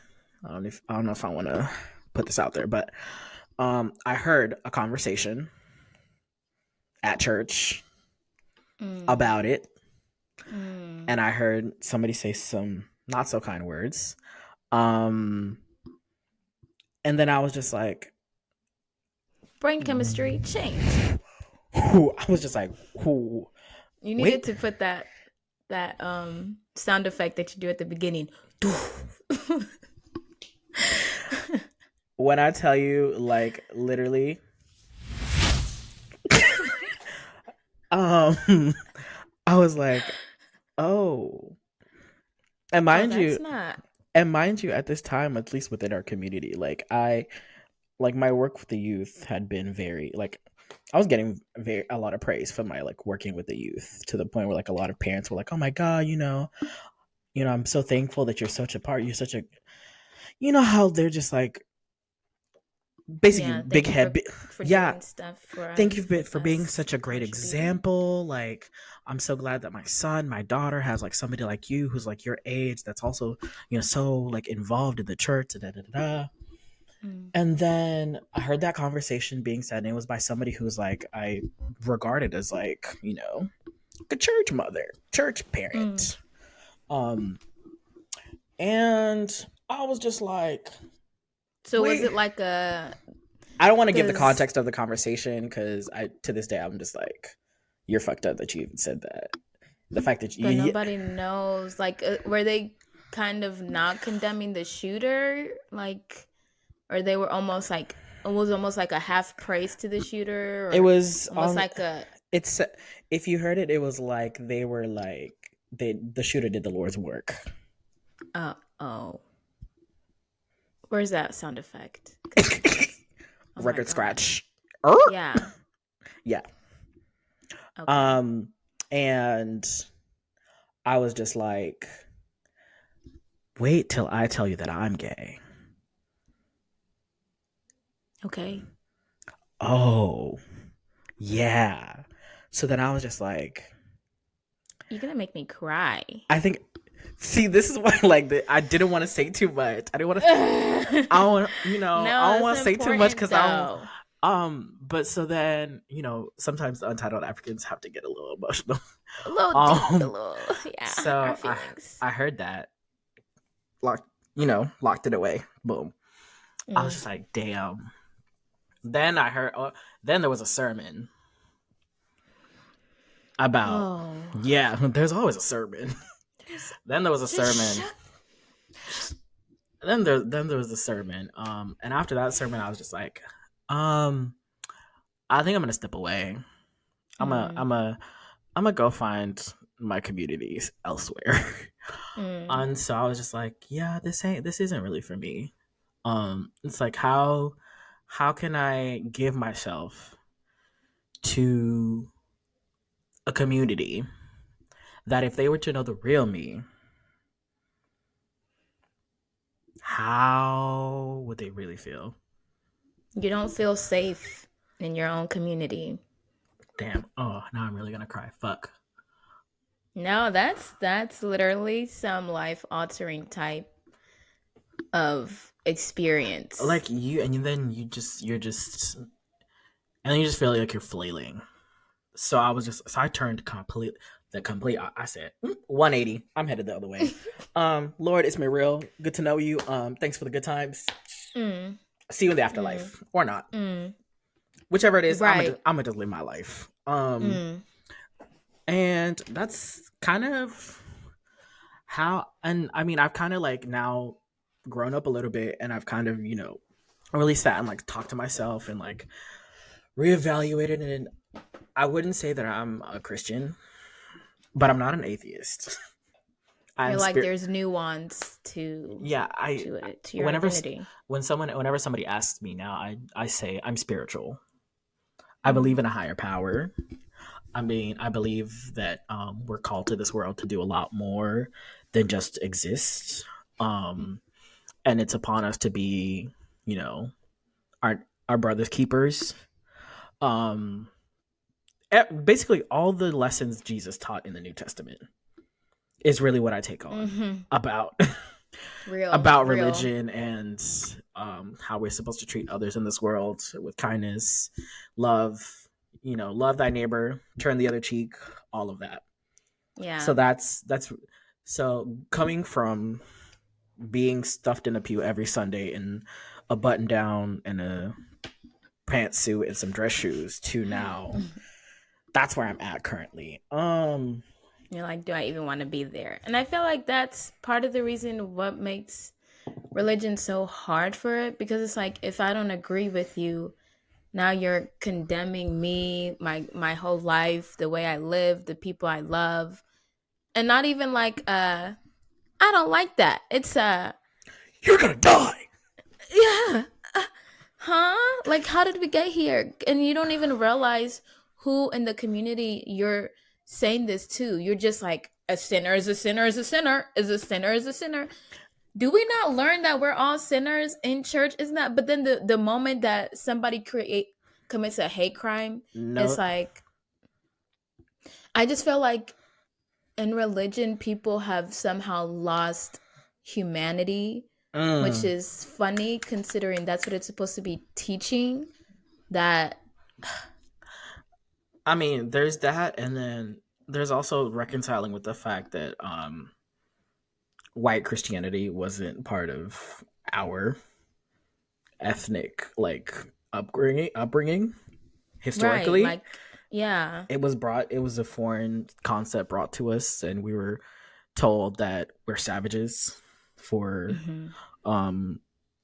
I don't know if I want to put this out there, but I heard a conversation at church Mm. about it, Mm. and I heard somebody say some not so kind words. Um, and then I was just like, Brain chemistry changed. I was just like, who? You needed Wait, to put that sound effect that you do at the beginning. when I tell you, like, literally, um, I was like, oh, and Oh, mind that's you, not. at this time, at least within our community, like like my work with the youth had been very like I was getting a lot of praise for my like working with the youth, to the point where like a lot of parents were like, "Oh my god, I'm so thankful that you're such a part. You're such a, how they're just like basically Yeah, big thank you head. for Yeah, doing stuff for thank you with for being us, such a great contributing. example. Like, I'm so glad that my daughter has like somebody like you who's like your age that's also so like involved in the church. Da, da, da, da. Mm. And then I heard that conversation being said, and it was by somebody who's like, I regarded as like, a church mother, church Mm. parent. Um, and I was just like, So was wait, it like a I don't want to give the because context of the conversation because to this day, I'm just like, you're fucked up that you even said that. The fact that but you, nobody knows like were they kind of not condemning the shooter like or they were almost like it was almost like a half praise to the shooter it or was, almost like a it's, if you heard it, it was like they were like, the shooter did the Lord's work. oh where's that sound effect because oh my Record god scratch. yeah Yeah. okay Um, and I was just like, wait till I tell you that I'm gay. okay Oh, yeah. So then I was just like, you're gonna make me cry. I think. See, this is why, like, I didn't want to say too much. I didn't want to. No, I don't want, I don't want it's to say too much important because I don't. though. But so then, sometimes the Untitled Africans have to get a little emotional. A little deep, a Um, little yeah, our so feelings. I heard that, locked, locked it away. Boom. I was Mm. just like, damn. Then I heard. Then there was a sermon about. Oh, Yeah, there's always a sermon. there's Then there was a just sermon. shut. Then there was a sermon. And after that sermon, I was just like, um, I think I'm gonna step away. I'm a Mm, I'm a I'm gonna go find my communities elsewhere. mm. And so I was just like, yeah, this isn't really for me. It's like how can I give myself to a community that if they were to know the real me, how would they really feel? You don't feel safe in your own community. Damn. Oh, now I'm really gonna cry. Fuck. No, that's literally some life altering type of experience. Like you, and then and then you just feel like you're flailing. So I turned complete. I said 180. I'm headed the other way. Lord, it's me real. Good to know you. Thanks for the good times. Mm, See you in the mm, afterlife or not, mm. whichever it is. Right. I'm gonna just live my life. Mm, And that's kind of how. And I mean, I've kind of like now grown up a little bit, and I've kind of really sat and like talked to myself and like reevaluated. And I wouldn't say that I'm a Christian, but I'm not an atheist. I'm you're like spirit. there's nuance Yeah, to it to your whenever identity. whenever somebody asks me now, I say I'm spiritual. I Mm, believe in a higher power. I mean, I believe that we're called to this world to do a lot more than just exist. Um, and it's upon us to be, you know, our brothers keepers. Um, basically, all the lessons Jesus taught in the New Testament is really what I take on mm-hmm. about Real, about real. religion and how we're supposed to treat others in this world with kindness, love. Love thy neighbor, turn the other cheek, all of that. So Yeah. that's so coming from being stuffed in a pew every Sunday in a button down and a pantsuit and some dress shoes to now that's where I'm at currently. You're like, do I even want to be there? And I feel like that's part of the reason what makes religion so hard for it because it's like if I don't agree with you, now you're condemning me, my whole life, the way I live, the people I love. And not even like I don't like that. It's You're gonna die. yeah. Huh? Like how did we get here? And you don't even realize who in the community you're saying this to. You're just like a sinner is a sinner is a sinner is a sinner is a sinner. Do we not learn that we're all sinners in church? Isn't that? But then the moment that somebody create commits a hate crime, it's No. like I just feel like in religion people have somehow lost humanity which Mm. is funny considering that's what it's supposed to be teaching. That I mean, there's that, and then there's also reconciling with the fact that white Christianity wasn't part of our ethnic like upbringing right, historically. like yeah. It was a foreign concept brought to us, and we were told that we're savages for Hmm. um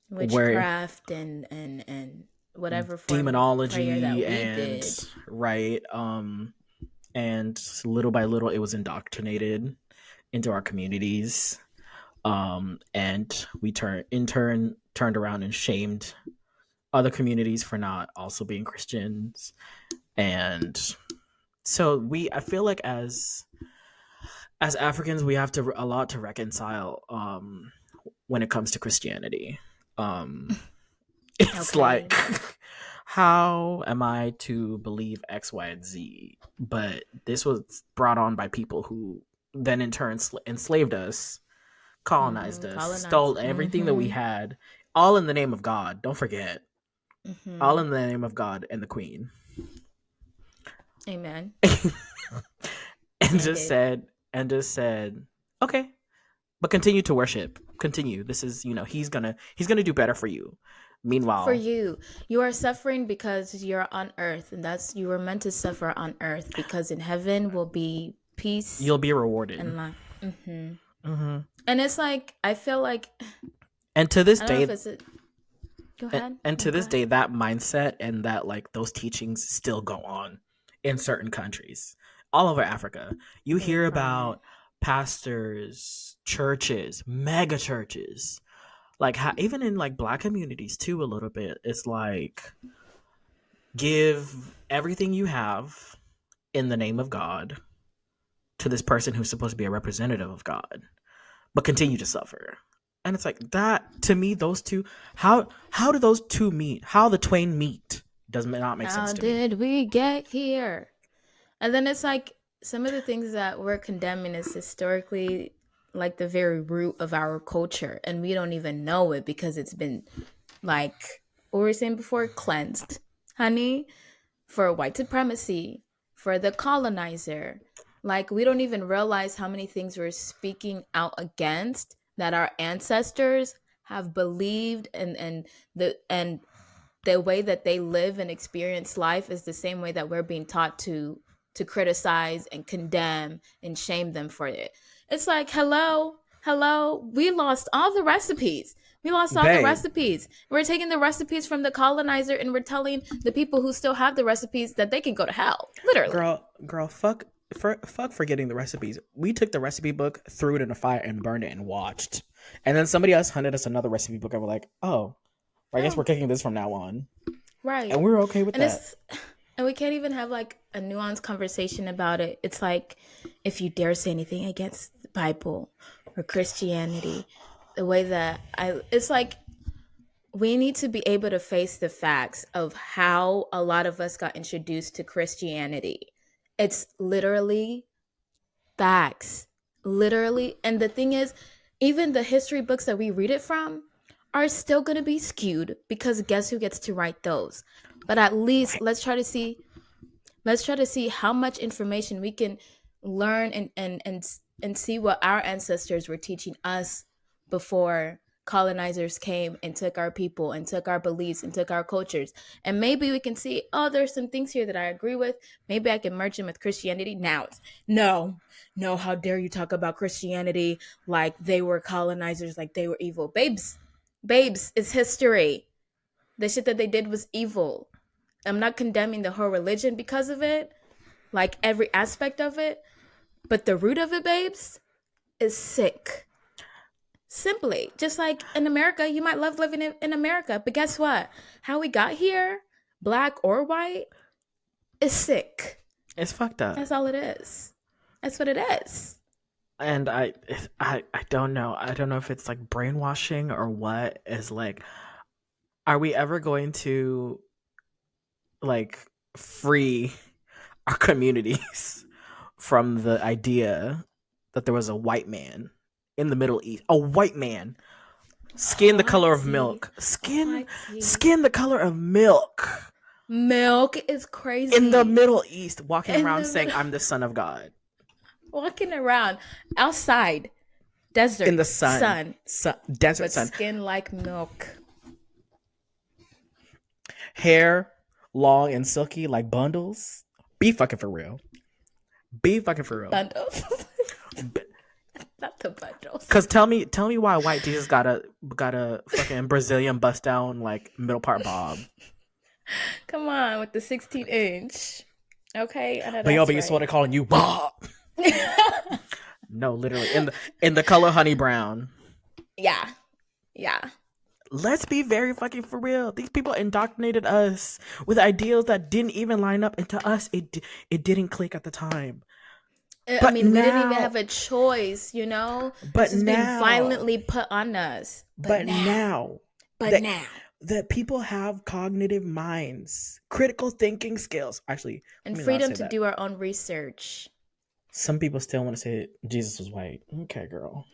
where Witchcraft and whatever form of prayer demonology that we and did. right and little by little it was indoctrinated into our communities, and we turned around and shamed other communities for not also being Christians. And so we I feel like as Africans we have to a lot to reconcile when it comes to Christianity. um it's like Okay. how am I to believe X, Y, and Z? But this was brought on by people who then in turn enslaved us, colonized Mm-hmm. us, Colonize. stole everything that we Mm-hmm. had, all in the name of God. Don't forget, all Mm-hmm. in the name of God and the Queen, Amen. and And just did. said, okay, but continue to worship. Continue. This is, he's gonna do better for you. For Meanwhile, you, you are suffering because you're on earth, and that's you were meant to suffer on earth because in heaven will be peace you'll be rewarded. and life. Mm-hmm. Hmm. And it's like I feel like And to this I don't know if day, it's a. Go and, ahead. and No, to go this ahead. day, that mindset and that like those teachings still go on in certain countries all over Africa. You Very hear prominent. about pastors, churches, mega churches, like even in like black communities too, a little bit. It's like give everything you have in the name of God to this person who's supposed to be a representative of God, but continue to suffer. And it's like that to me, those two, how do those two meet? How the twain meet does not make sense How to me. did we get here? And then it's like some of the things that we're condemning is historically like the very root of our culture, and we don't even know it because it's been like what we were saying before, cleansed, honey, for white supremacy, for the colonizer. Like we don't even realize how many things we're speaking out against that our ancestors have believed, and the way that they live and experience life is the same way that we're being taught to criticize and condemn and shame them for it. It's like, hello, we lost all the recipes. We lost all the Babe, recipes. We're taking the recipes from the colonizer and we're telling the people who still have the recipes that they can go to hell. Literally. girl, fuck forgetting the recipes. We took the recipe book, threw it in a fire, and burned it and watched. And then somebody else handed us another recipe book, and we're like, oh, I guess we're Oh, cooking this from now on, and right. we were okay with And that. it's and we can't even have like a nuanced conversation about it. It's like if you dare say anything against the Bible or Christianity, the way that I it's like we need to be able to face the facts of how a lot of us got introduced to Christianity. It's literally facts. Literally. And the thing is, even the history books that we read it from are still going to be skewed because guess who gets to write those? But at least Right. let's try to see how much information we can learn and see what our ancestors were teaching us before colonizers came and took our people and took our beliefs and took our cultures. And maybe we can see, oh, there's some things here that I agree with. Maybe I can merge them with Christianity. Now it's no, how dare you talk about Christianity like they were colonizers, like they were evil. Babes, it's history. The shit that they did was evil. I'm not condemning the whole religion because of it, like every aspect of it, but the root of it, babes, is sick. Simply, just like in America, you might love living in America, but guess what? How we got here, black or white, is sick. It's fucked up. That's all it is. That's what it is. And I don't know. I don't know if it's like brainwashing or what. Is like, are we ever going to like free our communities from the idea that there was a white man in the Middle East, a white man Skin the color White of tea. milk. Skin, White tea. skin the color of milk. Milk is In the crazy. Middle East, walking In around the saying, middle, "I'm the son of God." walking around outside, In the desert, sun, sun, desert but sun. skin like milk. Hair long and silky like bundles. Be fucking for real. Be fucking for real. Bundles. Not the bundles. Cause tell me why white Jesus got a fucking Brazilian bust down like middle part bob. Come on with the 16-inch. Okay, I know But yo, that's but you right. started calling you bob. No, literally in the color honey brown. Yeah. Yeah. Let's be very fucking for real. These people indoctrinated us with ideals that didn't even line up, and to us, it didn't click at the time. I But mean, we didn't even now, have a choice, you know? but This is being now, violently put on us. but now But that now. that people have cognitive minds, critical thinking skills. Actually, let And me not freedom say to that. do our own research. Some people still want to say Jesus was white. Okay, girl.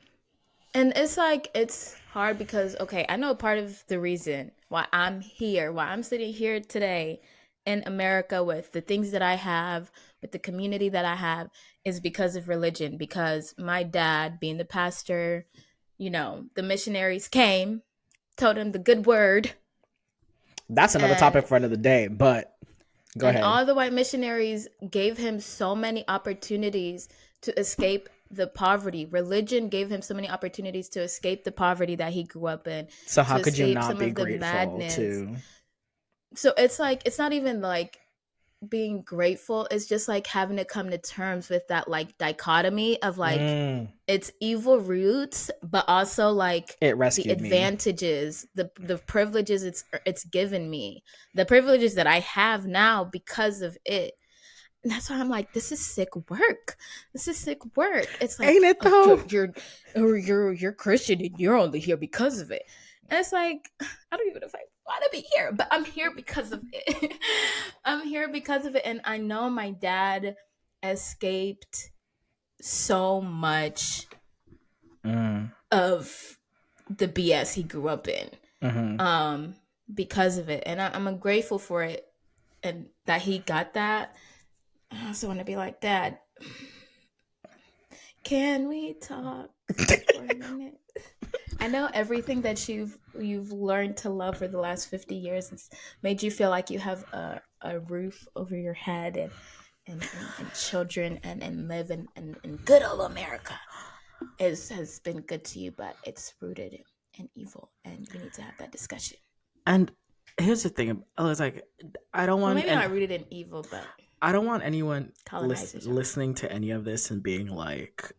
And it's like, it's hard because, okay, I know part of the reason why I'm here, why I'm sitting here today in America with the things that I have, with the community that I have, is because of religion. Because my dad, being the pastor, you know, the missionaries came, told him the good word, That's another and topic for another day, but go and ahead. all the white missionaries gave him so many opportunities to escape the poverty. Religion gave him so many opportunities to escape the poverty that he grew up in, So to how could you escape not some be of the grateful madness. to So it's like, it's not even like being grateful, it's just like having to come to terms with that like dichotomy of like its evil roots, but also like it the rescued me. advantages, the privileges it's given me, the privileges that I have now because of it. And that's why I'm like, this is sick work. This is sick work. It's like, Ain't it oh, though? you're Christian and you're only here because of it. And it's like, I don't even know if I want to be here, but I'm here because of it. I'm here because of it. And I know my dad escaped so much of the BS he grew up in, because of it. And I'm grateful for it and that he got that. I also want to be like, Dad, can we talk for a minute? I know everything that you've learned to love for the last 50 years has made you feel like you have a roof over your head and children and live in good old America has been good to you, but it's rooted in evil, and we need to have that discussion. And here's the thing. I was like, I don't Well, want maybe not rooted in evil, but I don't want anyone colonizers. listening to any of this and being like,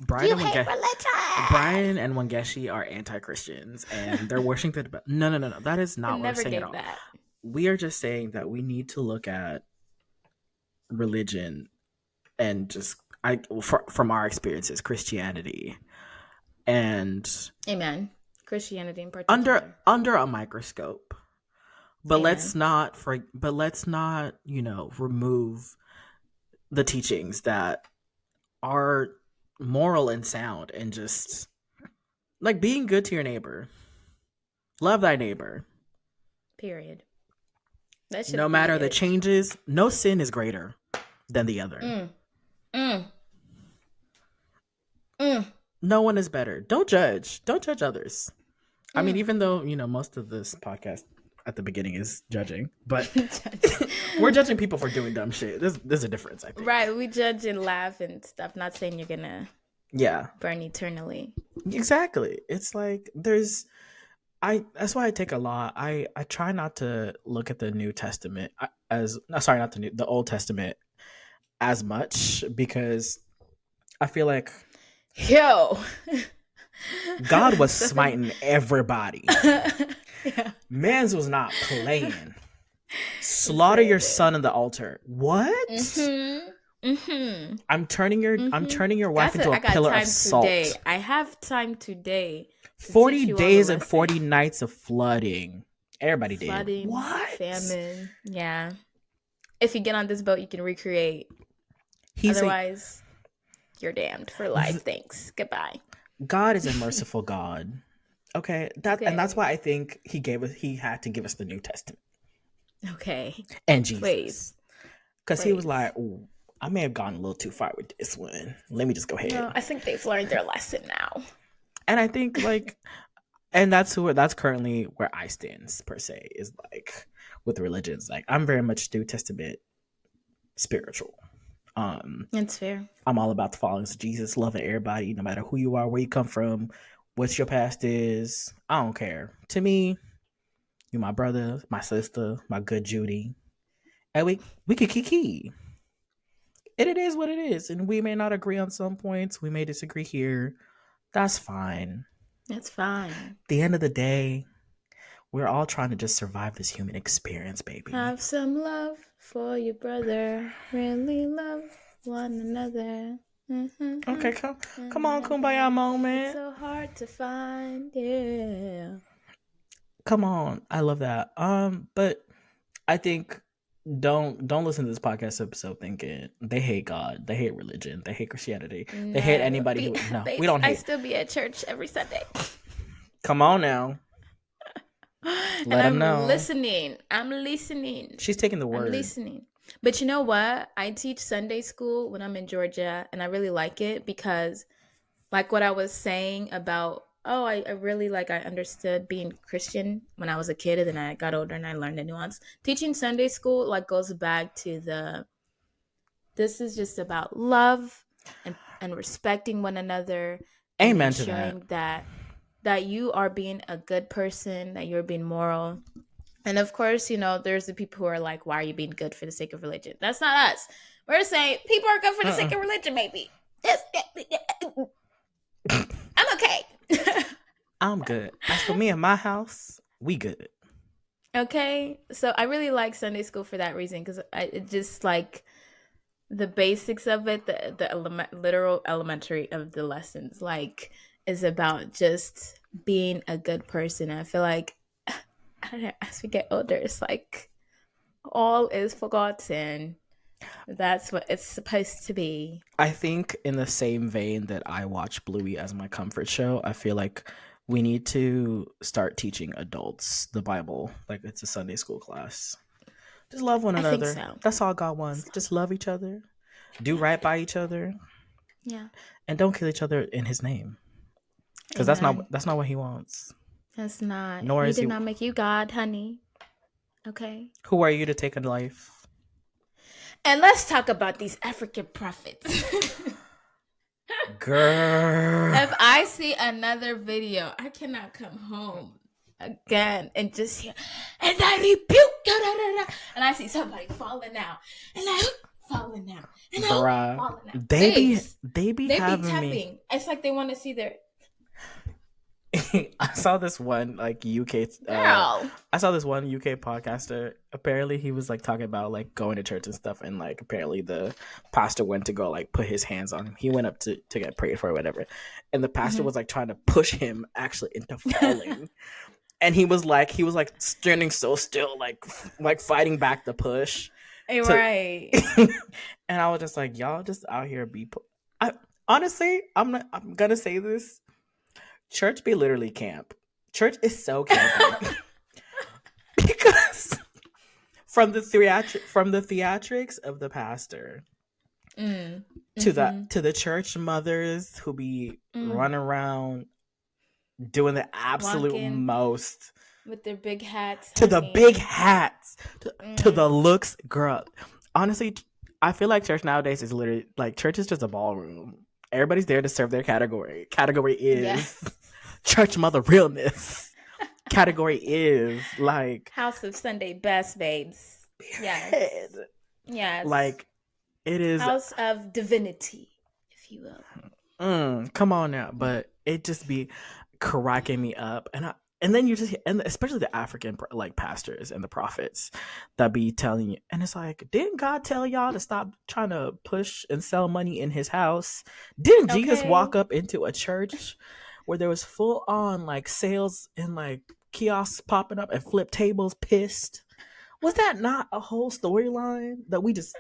You Brian hate religion. Brian and Wangeshi are anti-Christians and they're worshiping the no. That is not what we're saying at all. That. We are just saying that we need to look at religion and just from our experiences, Christianity, and Amen. Christianity in particular under a microscope. But Amen. let's not, remove the teachings that are moral and sound, and just like being good to your neighbor. Love thy neighbor. Period. No matter the changes, no sin is greater than the other. No one is better. Don't judge. Don't judge others. I mean, even though, most of this podcast at the beginning is judging, but we're judging people for doing dumb shit. There's a difference, I think. Right. We judge and laugh and stuff. Not saying you're going to burn eternally. Exactly. It's like that's why I take a lot. I try not to look at the New Testament the Old Testament as much, because I feel like God was smiting everybody. Yeah. Man's was not playing. Slaughter your son on the altar. What? I'm turning your wife into a pillar of salt. Today. I have time today. 40 days and 40 nights of flooding. Everybody flooding, did. What? Famine. Yeah. If you get on this boat, you can recreate. Otherwise, you're damned for life. Thanks. Goodbye. God is a merciful God. Okay, that's Okay. why I think he had to give us the New Testament Okay. and Jesus, Please. because he was Please. like, "Ooh, I may have gone a little too far with this one. Let me just go ahead." No, I think they've learned their lesson now. And I think like, and that's currently where I stand per se, is like with religions. Like I'm very much New Testament spiritual. Um, It's fair. I'm all about the followings of Jesus, loving everybody, no matter who you are, where you come from, what your past is. I don't care. To me, you my brother, my sister, my good Judy, and we could kiki. And it is what it is. And we may not agree on some points. We may disagree here. That's fine. It's fine. At the end of the day, we're all trying to just survive this human experience, baby. Have some love for your brother. Really love one another. Okay, come on, kumbaya It's moment. so hard to find. Yeah. Come on. I love that. But I think don't listen to this podcast episode thinking they hate God, they hate religion, they hate Christianity, they hate No, anybody who no, we babes, don't I hate. still be at church every Sunday. Come on now. And Let them I'm know. listening. I'm listening. She's taking the I'm word. listening. But you know what? I teach Sunday school when I'm in Georgia, and I really like it because, like what I was saying about, oh, I really like, I understood being Christian when I was a kid, and then I got older and I learned the nuance. Teaching Sunday school, like, goes back to this is just about love and respecting one another and Amen to that. ensuring that you are being a good person, that you're being moral. And of course, there's the people who are like, why are you being good for the sake of religion? That's not us. We're saying people are good for the sake of religion, maybe. I'm okay. I'm good. As for me and my house, we good. Okay. So I really like Sunday school for that reason because it just like the basics of it, the literal elementary of the lessons, like, is about just being a good person. And I feel like I don't know, as we get older, it's like all is forgotten. That's what it's supposed to be. I think in the same vein that I watch Bluey as my comfort show, I feel like we need to start teaching adults the Bible like it's a Sunday school class. Just love one I think another. so. That's all God wants. Just love each other, do right by each other, Yeah. and don't kill each other in His name. Because Amen. that's not what He wants. That's not. Nor He is did He. not make you God, honey. Okay. Who are you to take a life? And let's talk about these African prophets. Girl. If I see another video, I cannot come home again and just hear, and I rebuke, da, da, da, da, and I see somebody falling out, and I falling out, and I Bruh. falling out. They be They be having me. tapping. It's like they want to see their I saw this one like UK. girl. I saw this one UK podcaster. Apparently, he was like talking about like going to church and stuff, and like apparently the pastor went to go like put his hands on him. He went up to get prayed for or whatever, and the pastor was like trying to push him actually into falling, and he was like standing so still, like fighting back the push. Right. And I was just like, y'all just out here be. Honestly, I'm gonna say this. Church be literally camp. Church is so campy because from the theatrics of the pastor to the church mothers who be running around doing the absolute Walking most with their big hats, to the honey. big hats to the looks, girl. Honestly, I feel like church nowadays is literally like church is just a ballroom. Everybody's there to serve their category. Category is church mother realness. Category is like House of Sunday best, babes. Yes. Yes. Like it is House of divinity, if you will. Come on now, but it just be cracking me up, and then you just and especially the African like pastors and the prophets that be telling you, and it's like, didn't God tell y'all to stop trying to push and sell money in His house? Didn't Jesus walk up into a church where there was full on like sales and like kiosks popping up and flip tables pissed? Was that not a whole storyline that we just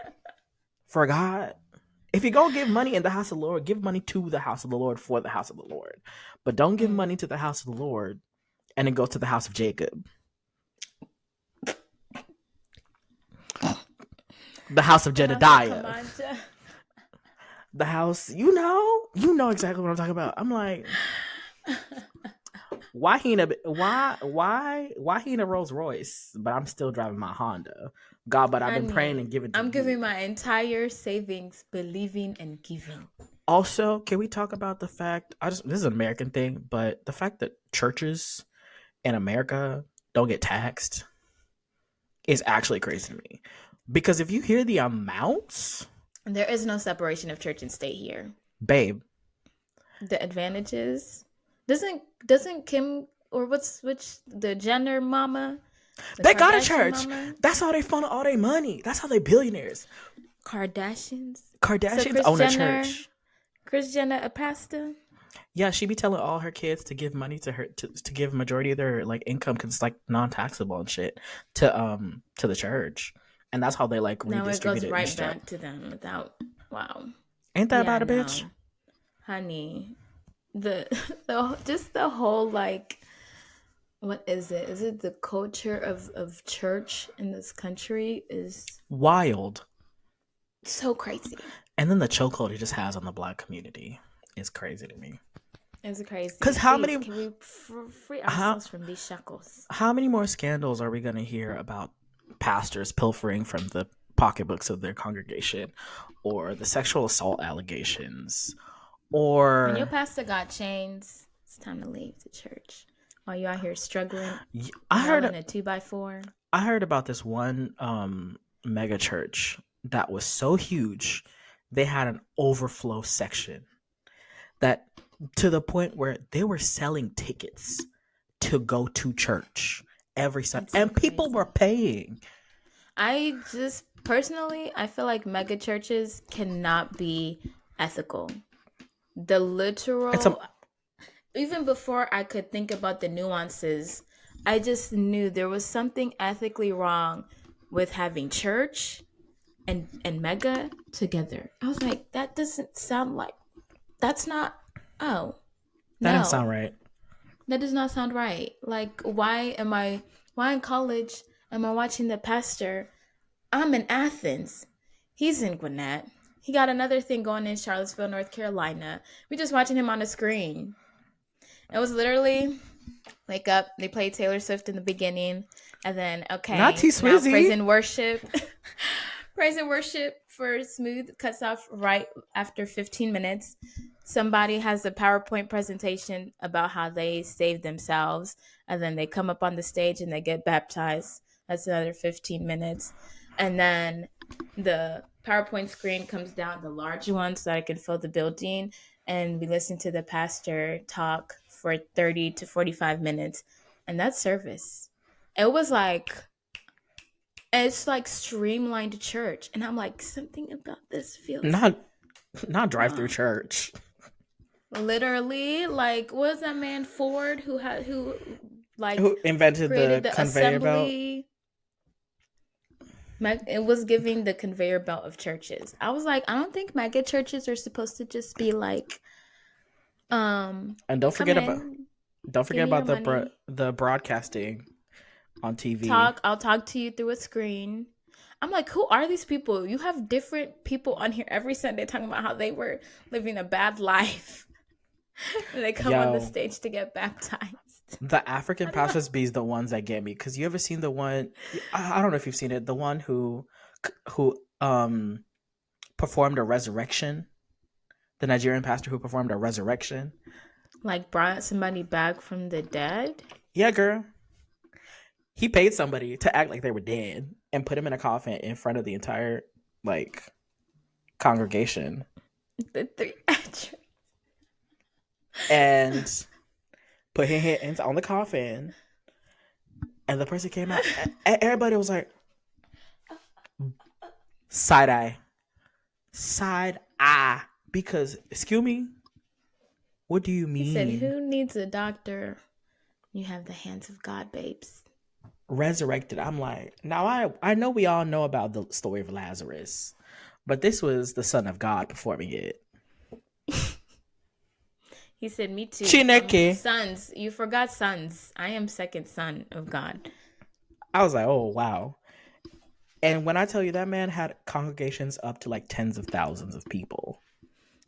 forgot? If you go give money in the house of the Lord, give money to the house of the Lord for the house of the Lord. But don't give money to the house of the Lord and then go to the house of Jacob. The house of Jedediah. The house, you know exactly what I'm talking about. I'm like, why he in a Rolls Royce, but I'm still driving my Honda? God, but I've been praying and giving to I'm you. giving my entire savings, believing and giving. Also, can we talk about the fact, this is an American thing, but the fact that churches in America don't get taxed is actually crazy to me. Because if you hear the amounts, there is no separation of church and state here, babe. The advantages doesn't Kim or the Jenner mama? They got a church. Mama? That's how they funnel all their money. That's how they billionaires. Kardashians so own Jenner, a church. Kris Jenner a pastor. Yeah, she be telling all her kids to give money to her to give majority of their like income because it's like non-taxable and shit to the church, and that's how they like redistribute it. Now it goes right back to them without. Wow, ain't that about a bitch, honey? The whole like, what is it? Is it the culture of church in this country is wild, so crazy. And then the chokehold he just has on the Black community is crazy to me. It's crazy. Because how many? Can we free ourselves from these shackles? How many more scandals are we going to hear about pastors pilfering from the pocketbooks of their congregation, or the sexual assault allegations, or when your pastor got chains, it's time to leave the church. While you out here struggling, I heard a 2x4. I heard about this one mega church that was so huge, they had an overflow section that to the point where they were selling tickets to go to church every Sunday, and people were paying. I just personally, I feel like mega churches cannot be ethical. The literal, even before I could think about the nuances, I just knew there was something ethically wrong with having church and mega together. I was like, that doesn't sound like, that's not, that doesn't sound right. That does not sound right. Like, why in college am I watching the pastor? I'm in Athens. He's in Gwinnett. He got another thing going in Charlottesville, North Carolina. We're just watching him on the screen. It was literally, wake up, they played Taylor Swift in the beginning, and then, okay, not T-Swizzy. Praise and worship. Praise and worship for Smooth cuts off right after 15 minutes. Somebody has a PowerPoint presentation about how they saved themselves, and then they come up on the stage and they get baptized. That's another 15 minutes. And then the PowerPoint screen comes down, the large one, so that I can fill the building, and we listen to the pastor talk for 30 to 45 minutes. And that's service. It was like, it's like streamlined church. And I'm like, something about this feels not drive-through church. Literally, like, what was that man Ford who invented the conveyor belt? It was giving the conveyor belt of churches. I was like, I don't think mega churches are supposed to just be like, and don't forget about the broadcasting on TV. I'll talk to you through a screen. I'm like, who are these people? You have different people on here every Sunday talking about how they were living a bad life. And they come on the stage to get baptized. The African pastors be the ones that get me, because you ever seen the one? I don't know if you've seen it. The one who performed a resurrection. The Nigerian pastor who performed a resurrection, like brought somebody back from the dead. Yeah, girl. He paid somebody to act like they were dead and put him in a coffin in front of the entire congregation. The three actors. And put his hands on the coffin, and the person came out, and everybody was like, side eye, because, excuse me, what do you mean? He said, who needs a doctor? You have the hands of God, babes. Resurrected. I'm like, now I know we all know about the story of Lazarus, But this was the Son of God performing it. He said, "Me too." Chineke. Sons. You forgot sons. I am second son of God. I was like, oh wow. And when I tell you that man had congregations up to like tens of thousands of people.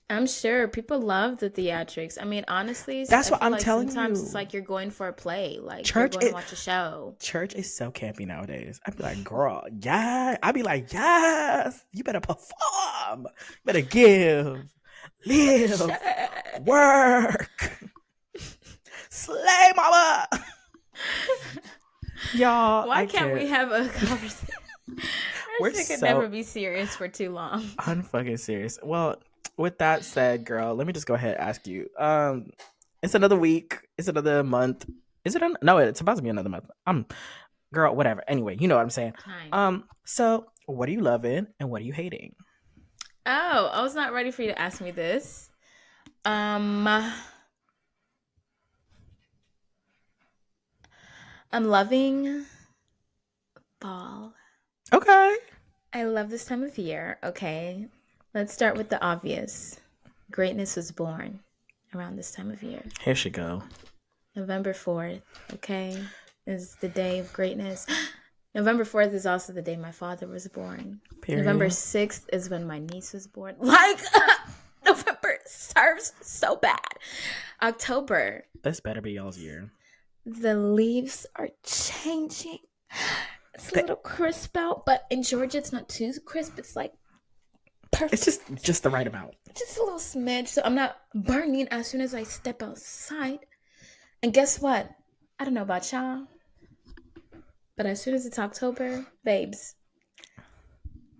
I'm sure people love the theatrics. I mean, honestly, That's I what feel I'm like telling sometimes you. it's like you're going for a play, like you're Church going to is watch a show. church is so campy nowadays. I'd be like, girl, yeah. I'd be like, yes, you better perform. You better give, live, work, slay mama. Y'all, Why I can't we can't. have a conversation? We're This shit could never so be serious for too long. unfucking serious. Well, with that said, girl, let me just go ahead and ask you. It's another week. It's another month. Is it? No, it's about to be another month. Girl, whatever. Anyway, you know what I'm saying. Time. So what are you loving and what are you hating? Oh, I was not ready for you to ask me this. Um, I'm loving fall. Okay. I love this time of year. Okay, let's start with the obvious. Greatness was born around this time of year. Here she go. November 4th, okay, is the day of greatness. November 4th is also the day my father was born. November Period. 6th is when my niece was born. Like, November serves so bad. October, This better be y'all's year. the leaves are changing. It's a Th- little crisp out, but in Georgia, it's not too crisp. It's like perfect. It's just the right amount. Just a little smidge, so I'm not burning as soon as I step outside. And guess what? I don't know about y'all, but as soon as it's October, babes,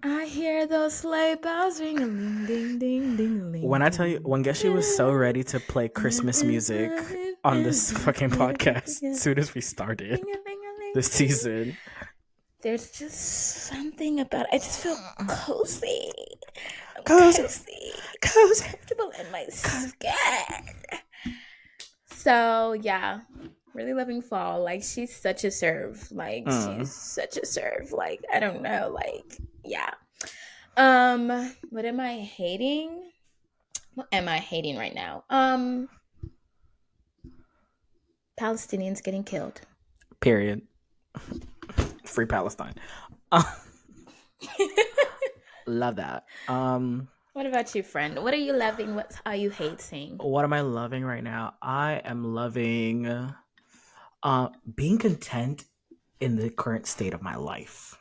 I hear those sleigh bells ring a ling ding ding ding a ling. When I tell you, when Geshi was so ready to play Christmas music on this fucking podcast as soon as we started this season. There's just something about it. I just feel cozy. Cozy. Comfortable in my skin. So, yeah. Really loving fall. Like, she's such a serve. Like, she's such a serve. Like, I don't know. Like, yeah. What am I hating? What am I hating right now? Palestinians getting killed. Period. Free Palestine. Love that. What about you, friend? What are you loving? What are you hating? What am I loving right now? I am loving being content in the current state of my life.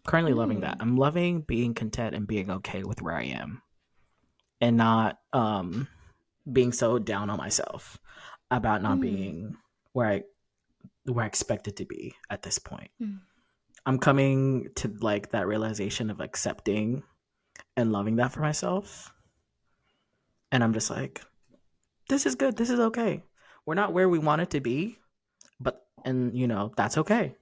Currently loving that. I'm loving being content and being okay with where I am. And not being so down on myself about not being where I expected to be at this point. I'm coming to like that realization of accepting and loving that for myself. And I'm just like, this is good. This is okay. We're not where we want it to be, but that's okay.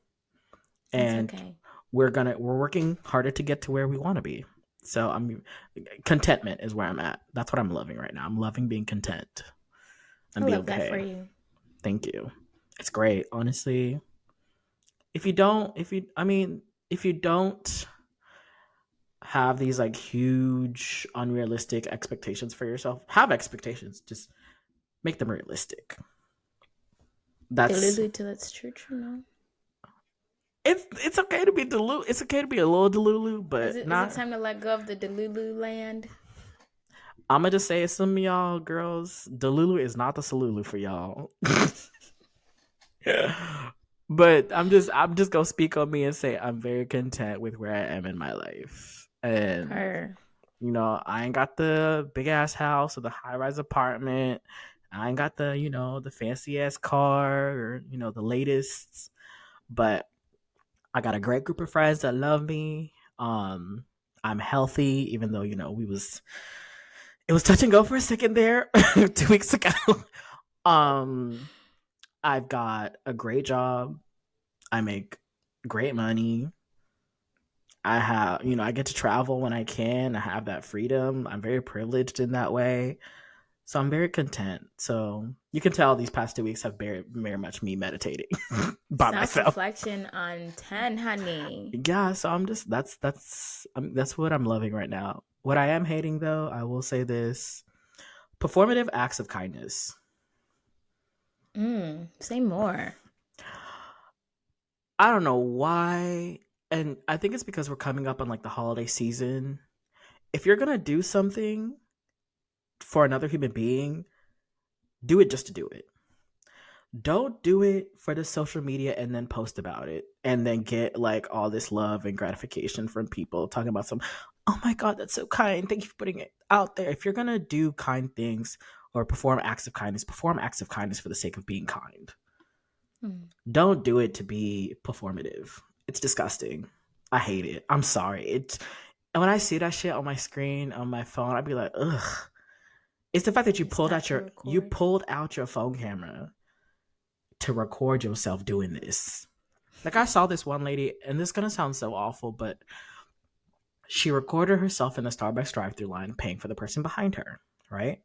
And okay. we're working harder to get to where we want to be. So contentment is where I'm at. That's what I'm loving right now. I'm loving being content and I be love okay. that for you. Thank you. It's great, honestly. If you don't have these like huge unrealistic expectations for yourself, have expectations, just make them realistic. Delulu till it's true, no? It's okay to be delulu. It's okay to be a little delulu, but is it time to let go of the delulu land? I'm gonna just say it, some of y'all girls, delulu is not the salulu for y'all. But I'm just gonna speak on me and say I'm very content with where I am in my life. And I ain't got the big ass house or the high rise apartment. I ain't got the the fancy ass car or the latest, but I got a great group of friends that love me. I'm healthy, even though it was touch and go for a second there 2 weeks ago. I've got a great job. I make great money. I have, I get to travel when I can. I have that freedom. I'm very privileged in that way. So I'm very content. So you can tell these past 2 weeks have very much me meditating by myself. Self-reflection on 10, honey. Yeah, so I'm just that's what I'm loving right now. What I am hating though, I will say this: performative acts of kindness. Say more. I don't know why, and I think it's because we're coming up on like the holiday season. If you're gonna do something for another human being, do it just to do it. Don't do it for the social media and then post about it and then get like all this love and gratification from people talking about oh my god, that's so kind, thank you for putting it out there. If you're gonna do kind things or perform acts of kindness for the sake of being kind. Don't do it to be performative. It's disgusting. I hate it. I'm sorry. And when I see that shit on my screen on my phone, I'd be like, ugh. It's the fact that you pulled out your phone camera to record yourself doing this. Like, I saw this one lady, and this is gonna sound so awful, but she recorded herself in the Starbucks drive-thru line paying for the person behind her, right?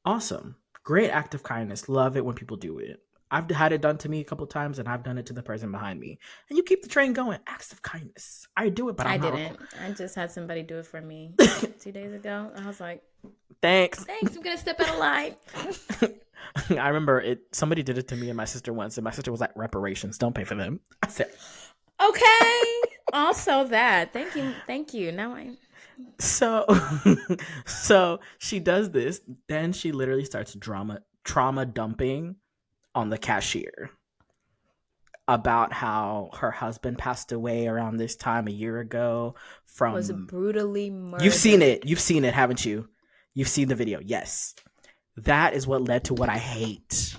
Awesome. Great act of kindness. Love it when people do it. I've had it done to me a couple times, and I've done it to the person behind me. And you keep the train going. Acts of kindness. I do it, but I didn't. I just had somebody do it for me 2 days ago. I was like, Thanks. I'm gonna step out of line. I remember somebody did it to me and my sister once, and my sister was like, reparations, don't pay for them. I said, okay. Also that. Thank you. Now so she does this, then she literally starts trauma dumping on the cashier about how her husband passed away around this time a year ago was brutally murdered. You've seen it, haven't you? You've seen the video. Yes. That is what led to what I hate.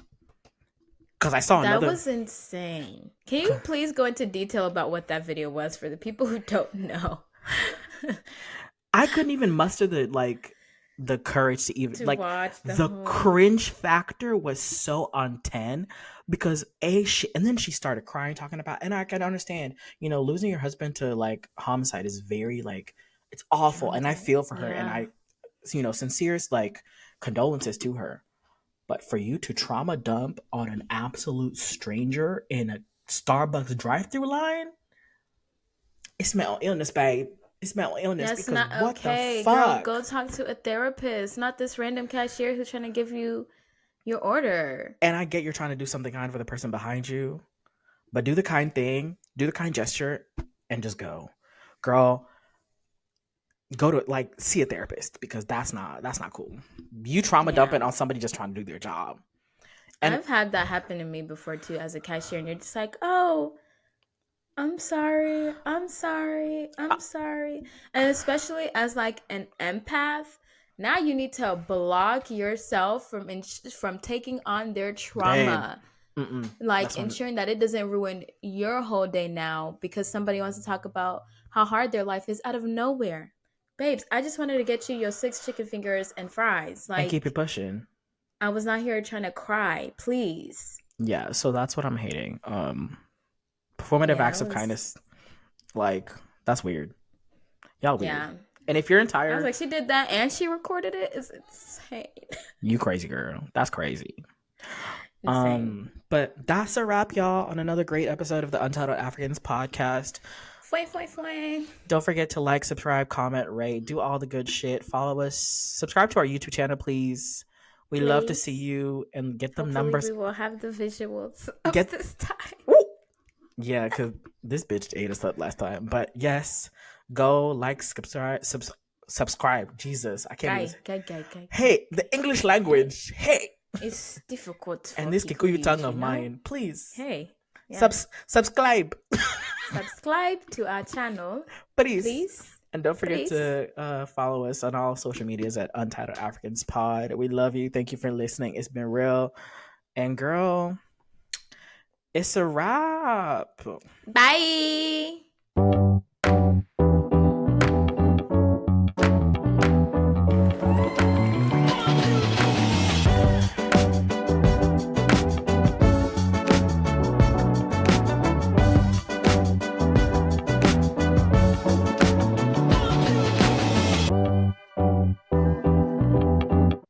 Because I saw that was insane. Can you please go into detail about what that video was for the people who don't know? I couldn't even muster the courage to even watch the cringe factor was so on 10 because and then she started crying talking about, and I can understand, losing your husband to like homicide is very like, it's awful, and I feel for her, and I sincerest like condolences to her. But for you to trauma dump on an absolute stranger in a Starbucks drive-thru line, it's mental illness, babe. It's mental illness. That's because not what okay. the fuck? Girl, go talk to a therapist, not this random cashier who's trying to give you your order. And I get you're trying to do something kind for the person behind you, but do the kind thing, do the kind gesture, and just go. Girl, go to see a therapist, because that's not cool. You trauma dumping on somebody just trying to do their job. And I've had that happen to me before too as a cashier, and you're just like, oh, I'm sorry. And especially as like an empath, now you need to block yourself from taking on their trauma. Ensuring that it doesn't ruin your whole day now because somebody wants to talk about how hard their life is out of nowhere. Babes, I just wanted to get you your 6 chicken fingers and fries. And keep it pushing. I was not here trying to cry, please. Yeah, so that's what I'm hating. Performative acts of kindness, that's weird. Y'all weird. Yeah. And if you're entire, I was like, she did that and she recorded it. It's insane. You crazy girl. That's crazy. Insane. But that's a wrap, y'all, on another great episode of the Untitled Africans podcast. Don't forget to like, subscribe, comment, rate, do all the good shit. Follow us. Subscribe to our YouTube channel, please. We love to see you and get them numbers. We will have the visuals of this time. Ooh. Yeah, because this bitch ate us up last time. But yes, go like, subscribe. Jesus, I can't even. Hey, the English language. Hey. It's difficult. And this Kikuyu tongue of mine. Please. Hey. Yeah. Subscribe. Subscribe to our channel. Please. And don't forget to follow us on all social medias at Untitled Africans Pod. We love you. Thank you for listening. It's been real. And girl, it's a wrap. Bye.